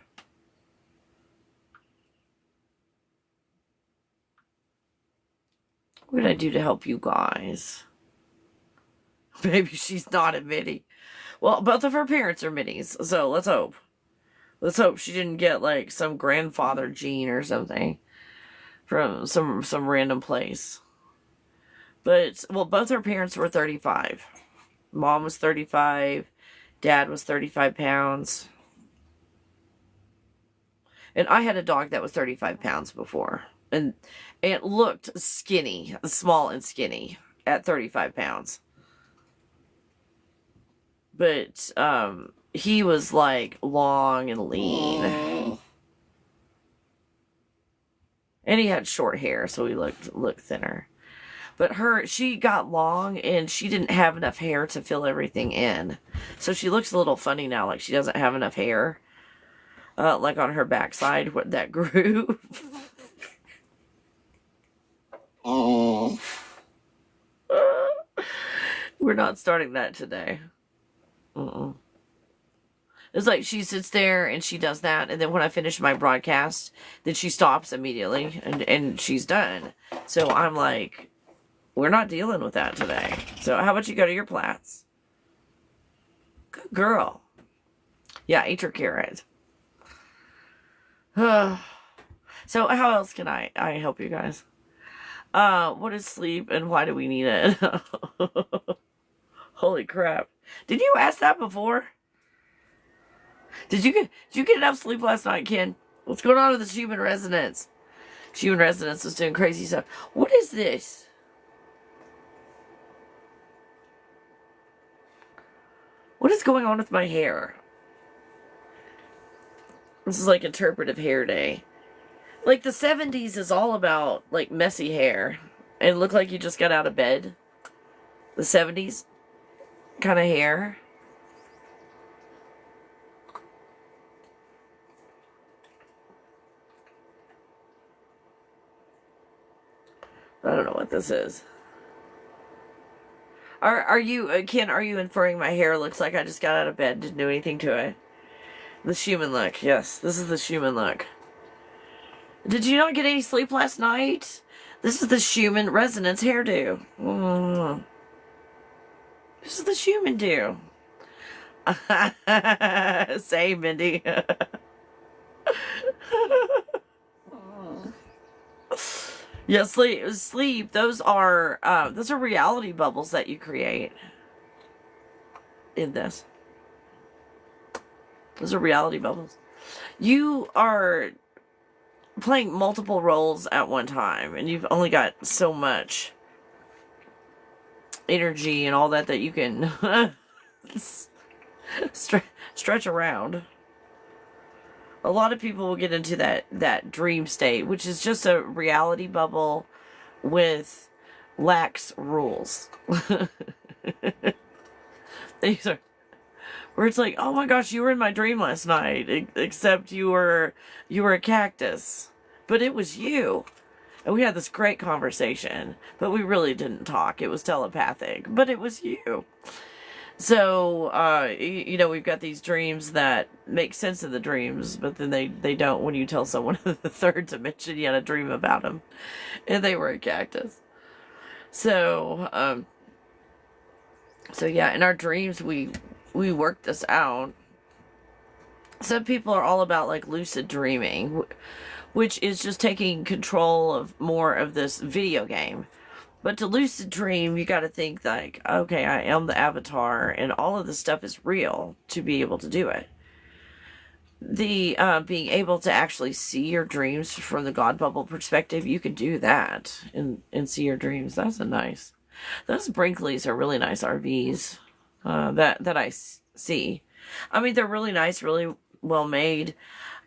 [SPEAKER 1] What can I do to help you guys? Maybe she's not a mini. Well, both of her parents are minis, so let's hope. Let's hope she didn't get like some grandfather gene or something from some random place. But well, both her parents were 35. Mom was 35. Dad was 35 pounds. And I had a dog that was 35 pounds before. And it looked skinny, small and skinny at 35 pounds. But he was like long and lean. And he had short hair, so he looked thinner. But she got long and she didn't have enough hair to fill everything in. So she looks a little funny now, like she doesn't have enough hair. Like on her backside, what that grew. Oh. We're not starting that today. It's like she sits there and she does that, and then when I finish my broadcast, then she stops immediately and she's done. So I'm like, we're not dealing with that today. So how about you go to your plats? Good girl. Yeah, eat your carrot. So how else can I help you guys? What is sleep and why do we need it? Holy crap. Did you ask that before? Did you get enough sleep last night, Ken? What's going on with this human resonance? Human resonance was doing crazy stuff. What is this? What is going on with my hair? This is like interpretive hair day. Like the 70s is all about like messy hair. And look like you just got out of bed. The 70s kind of hair. I don't know what this is. Are you, Ken, are you inferring my hair looks like I just got out of bed, didn't do anything to it? The Schumann look. Yes, this is the Schumann look. Did you not get any sleep last night? This is the Schumann resonance hairdo. This is the Schumann do. Same, Mindy. Yeah, sleep. Those are reality bubbles that you create in this. Those are reality bubbles. You are playing multiple roles at one time, and you've only got so much energy and all that you can stretch around. A lot of people will get into that dream state, which is just a reality bubble with lax rules. These are where it's like, oh my gosh, you were in my dream last night, except you were a cactus, but it was you. And we had this great conversation, but we really didn't talk. It was telepathic, but it was you. So, we've got these dreams that make sense of the dreams, but then they don't when you tell someone in the third dimension you had a dream about them, and they were a cactus. So, yeah, in our dreams, we work this out. Some people are all about, like, lucid dreaming, which is just taking control of more of this video game. But to lucid dream, you got to think like, okay, I am the avatar, and all of this stuff is real to be able to do it. The being able to actually see your dreams from the God bubble perspective, you can do that and see your dreams. That's a nice. Those Brinkleys are really nice RVs that I see. I mean, they're really nice, really well made.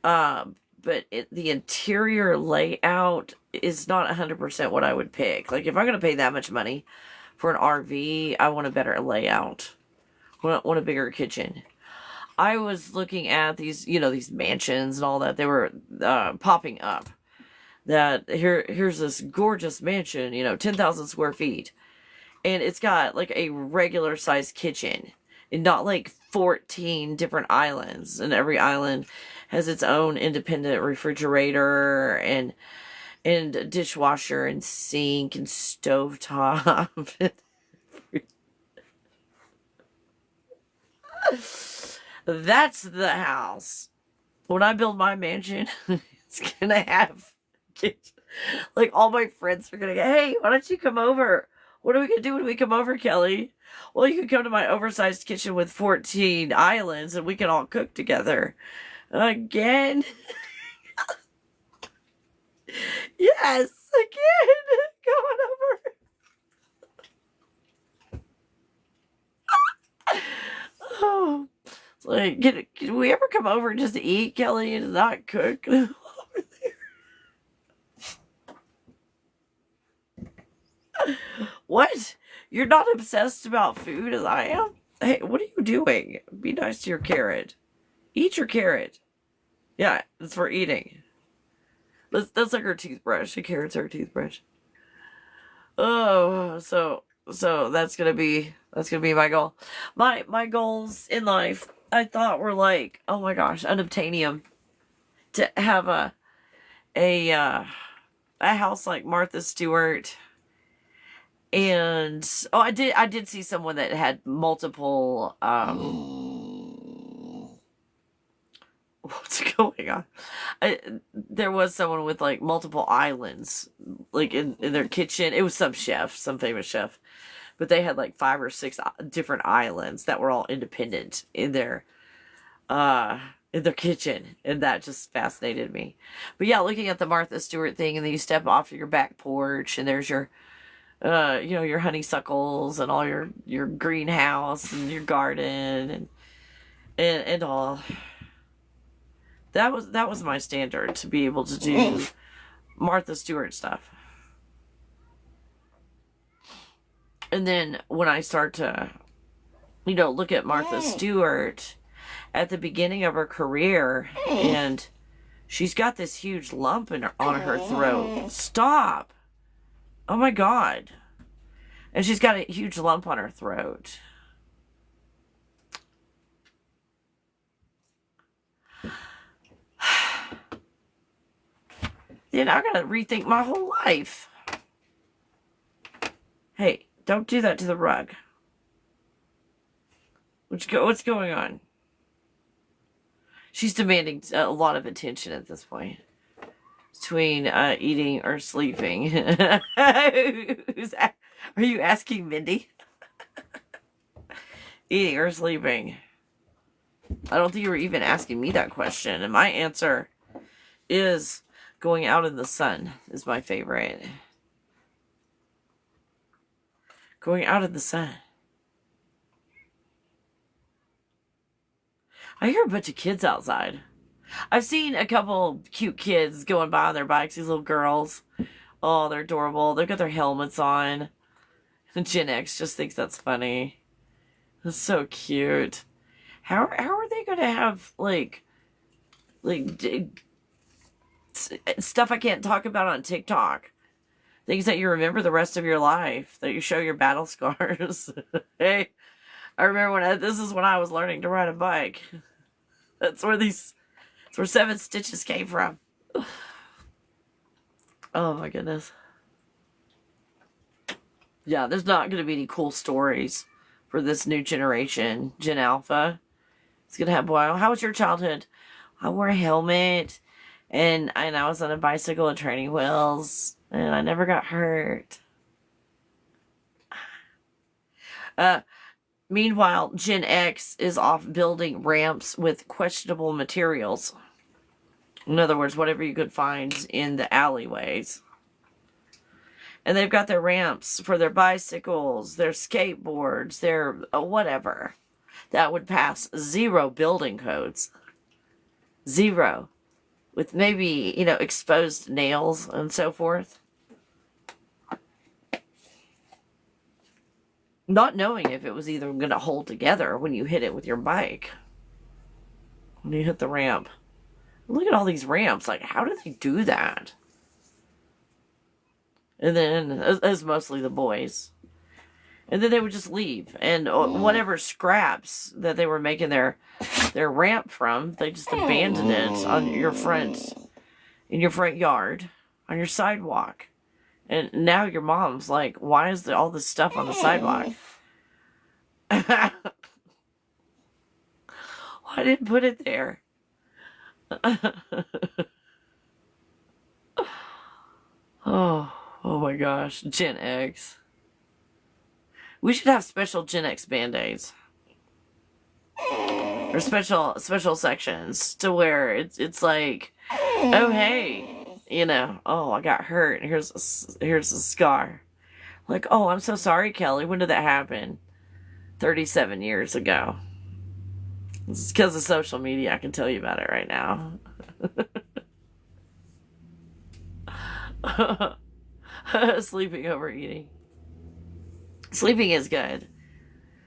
[SPEAKER 1] But the interior layout is not 100% what I would pick. Like, if I'm going to pay that much money for an RV, I want a better layout. I want a bigger kitchen. I was looking at these, these mansions and all that. They were popping up. That here's this gorgeous mansion, 10,000 square feet. And it's got, like, a regular sized kitchen. And not, like, 14 different islands. And every island has its own independent refrigerator and dishwasher and sink and stovetop. That's the house. When I build my mansion, it's gonna have kids. Like, all my friends are gonna go, hey, why don't you come over? What are we gonna do when we come over, Kelly? Well, you can come to my oversized kitchen with 14 islands and we can all cook together. Again? Yes, again. Come on over. Oh, it's like, can we ever come over just to eat, Kelly, and not cook over there? What? You're not obsessed about food as I am? Hey, what are you doing? Be nice to your carrot. Eat your carrot. Yeah, it's for eating. That's like her toothbrush. The carrot's her toothbrush. Oh, so that's gonna be my goal. My goals in life, I thought, were like, oh my gosh, unobtainium. To have a house like Martha Stewart. And I did see someone that had multiple what's going on? There was someone with, like, multiple islands, like, in their kitchen. It was some famous chef, but they had like 5 or 6 different islands that were all independent in their kitchen, and that just fascinated me. But yeah, looking at the Martha Stewart thing, and then you step off your back porch, and there's your your honeysuckles and all your greenhouse and your garden and all. That was my standard, to be able to do Martha Stewart stuff. And then when I start to, look at Martha Stewart at the beginning of her career, and she's got this huge lump on her throat. Stop! Oh my God. And she's got a huge lump on her throat. Then I gotta rethink my whole life. Hey, don't do that to the rug. What's going on? She's demanding a lot of attention at this point. Between eating or sleeping. Are you asking Mindy? Eating or sleeping? I don't think you were even asking me that question. And my answer is going out in the sun is my favorite. Going out in the sun. I hear a bunch of kids outside. I've seen a couple cute kids going by on their bikes, these little girls. Oh, they're adorable. They've got their helmets on. And Gen X just thinks that's funny. That's so cute. How are they going to have, like stuff I can't talk about on TikTok? Things that you remember the rest of your life, that you show your battle scars. Hey, I remember this is when I was learning to ride a bike. That's where 7 Stitches came from. Oh my goodness. Yeah, there's not going to be any cool stories for this new generation, Gen Alpha. It's going to have, well, how was your childhood? I wore a helmet, and I was on a bicycle with training wheels, and I never got hurt. Meanwhile, Gen X is off building ramps with questionable materials. In other words, whatever you could find in the alleyways. And they've got their ramps for their bicycles, their skateboards, their whatever. That would pass 0 building codes. 0. With maybe, exposed nails and so forth. Not knowing if it was either going to hold together when you hit it with your bike. When you hit the ramp. Look at all these ramps. Like, how do they do that? And then, as mostly the boys. And then they would just leave. And whatever scraps that they were making their ramp from, they just abandoned it on in your front yard, on your sidewalk. And now your mom's like, why is there all this stuff on the sidewalk? Why didn't put it there? Oh my gosh, Gen X. We should have special Gen X Band-Aids. Or special sections to where it's like, oh hey, oh, I got hurt. Here's a scar. Like, oh, I'm so sorry, Kelly. When did that happen? 37 years ago. It's because of social media. I can tell you about it right now. Sleeping over eating. Sleeping is good.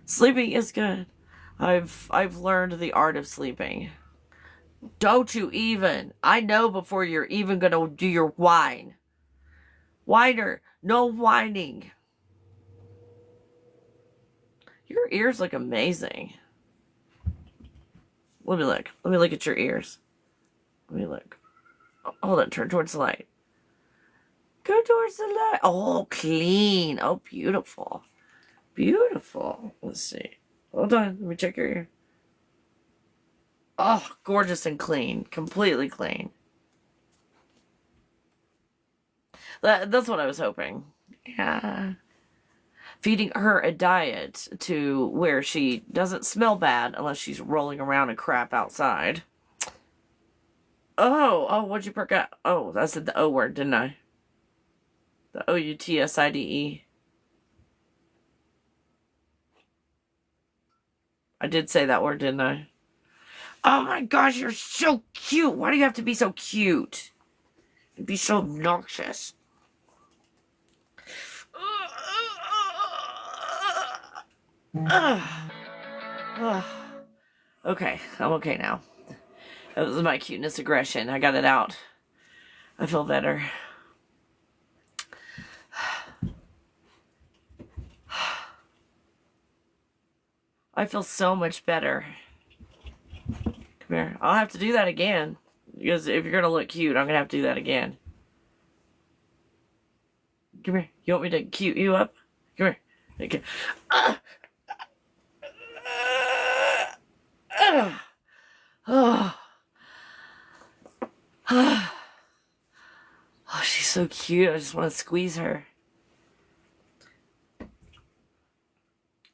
[SPEAKER 1] Sleeping is good. I've learned the art of sleeping. Don't you even. I know before you're even gonna do your whine. Whiner. No whining. Your ears look amazing. Let me look. Let me look at your ears. Let me look. Oh, hold on. Turn towards the light. Go towards the light. Oh, clean. Oh, beautiful. Beautiful. Let's see. Hold on. Let me check your ear. Oh, gorgeous and clean. Completely clean. That's what I was hoping. Yeah. Feeding her a diet to where she doesn't smell bad unless she's rolling around in crap outside. Oh, what'd you perk up? Oh, I said the O word, didn't I? The OUTSIDE. I did say that word, didn't I? Oh my gosh, you're so cute. Why do you have to be so cute? You'd be so obnoxious. Okay, I'm okay now. That was my cuteness aggression. I got it out. I feel better. I feel so much better. Come here. I'll have to do that again. Because if you're going to look cute, I'm going to have to do that again. Come here. You want me to cute you up? Come here. Okay. Oh. Oh, she's so cute. I just want to squeeze her.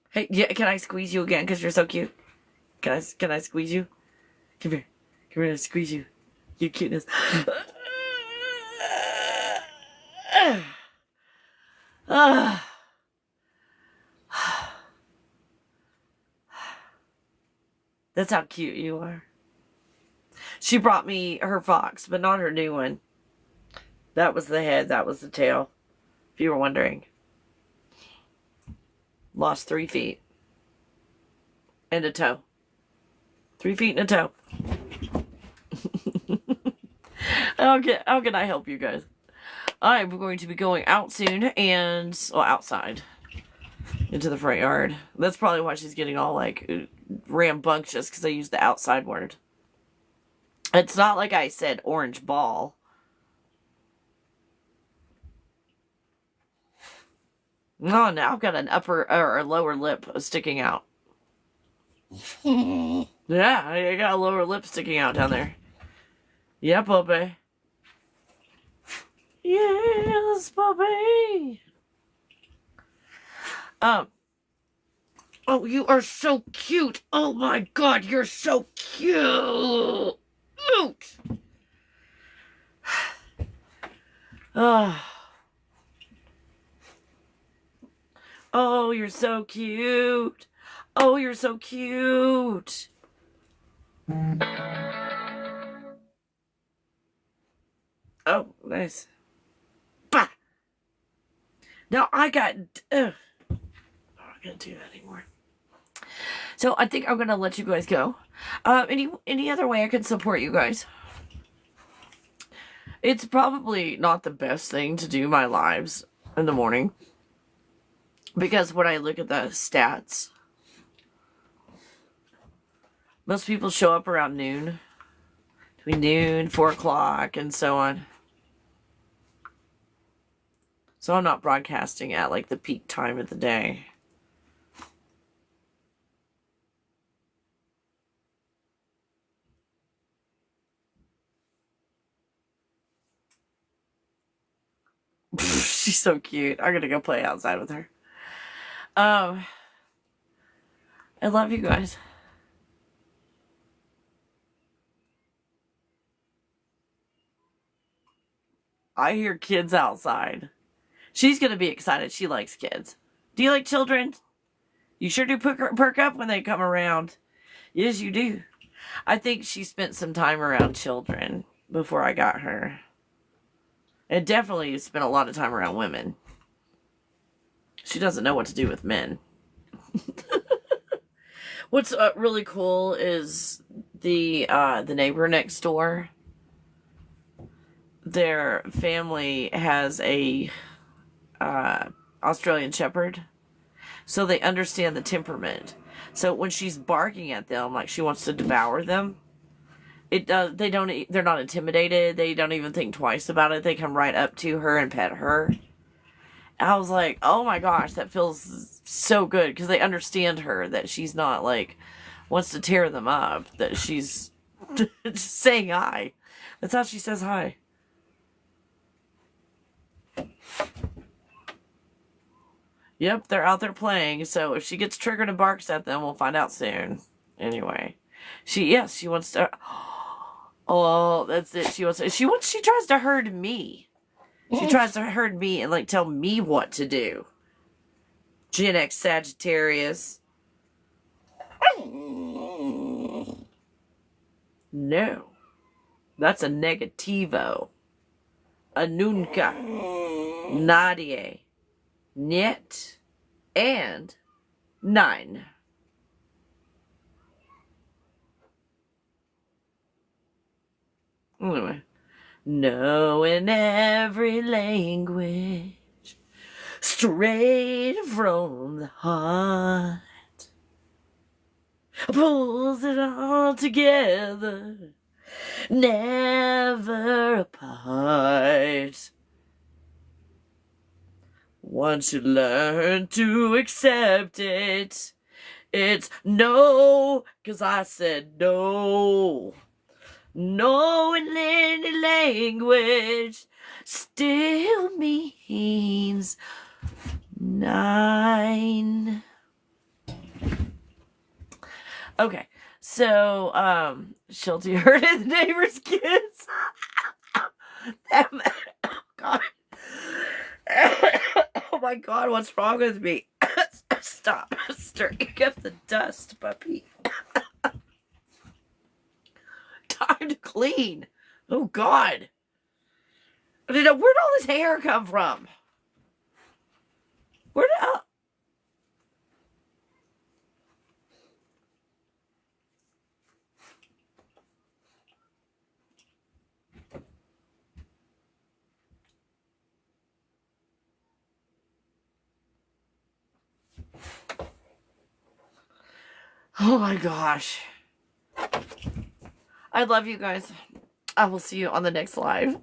[SPEAKER 1] Hey, yeah, can I squeeze you again? Because you're so cute. Can I squeeze you? Come here. Come here, I'll squeeze you. Your cuteness. That's how cute you are. She brought me her fox, but not her new one. That was the head, that was the tail. If you were wondering. Lost 3 feet. And a toe. 3 feet and a toe. How can I help you guys? I'm going to be going out soon and, well, outside. Into the front yard. That's probably why she's getting all, like, rambunctious, because I used the outside word. It's not like I said orange ball. Oh, now I've got an upper or a lower lip sticking out. Yeah, I got a lower lip sticking out down there. Yeah, puppy. Yes, puppy. Oh, you are so cute. Oh my God, you're so cute. Oh. Oh, you're so cute. Oh, you're so cute. Oh, nice. Bah! Now I got... I'm not going to do that anymore. So I think I'm going to let you guys go. Any other way I can support you guys? It's probably not the best thing to do my lives in the morning. Because when I look at the stats, most people show up around noon. Between noon, 4 o'clock, and so on. So I'm not broadcasting at like the peak time of the day. She's so cute. I'm gonna go play outside with her. I love you guys. I hear kids outside. She's gonna be excited. She likes kids. Do you like children? You sure do perk up when they come around. Yes, you do. I think she spent some time around children before I got her. And definitely spent a lot of time around women. She doesn't know what to do with men. What's really cool is the neighbor next door. Their family has a Australian Shepherd, so they understand the temperament. So when she's barking at them like she wants to devour them, they're not intimidated. They don't even think twice about it. They come right up to her and pet her. I was like, oh my gosh, that feels so good, because they understand her, that she's not like wants to tear them up, that she's just saying hi. That's how she says hi. Yep, they're out there playing, so if she gets triggered and barks at them, we'll find out soon. Anyway, she wants to... Oh, that's it. She tries to herd me. She tries to herd me and like tell me what to do. Gen X Sagittarius. No. That's a negativo. A nunca. Nadie. Niet. And 9. Anyway. Knowing every language straight from the heart pulls it all together, never apart. Once you learn to accept it's no, 'cause I said no. Knowing any language still means 9. Okay, so, Shelty heard the neighbor's kids. Oh, God. Oh, my God, what's wrong with me? Stop stirring up the dust, puppy. Time to clean. Oh, God. Where'd all this hair come from? Where did... Oh, my gosh. I love you guys. I will see you on the next live.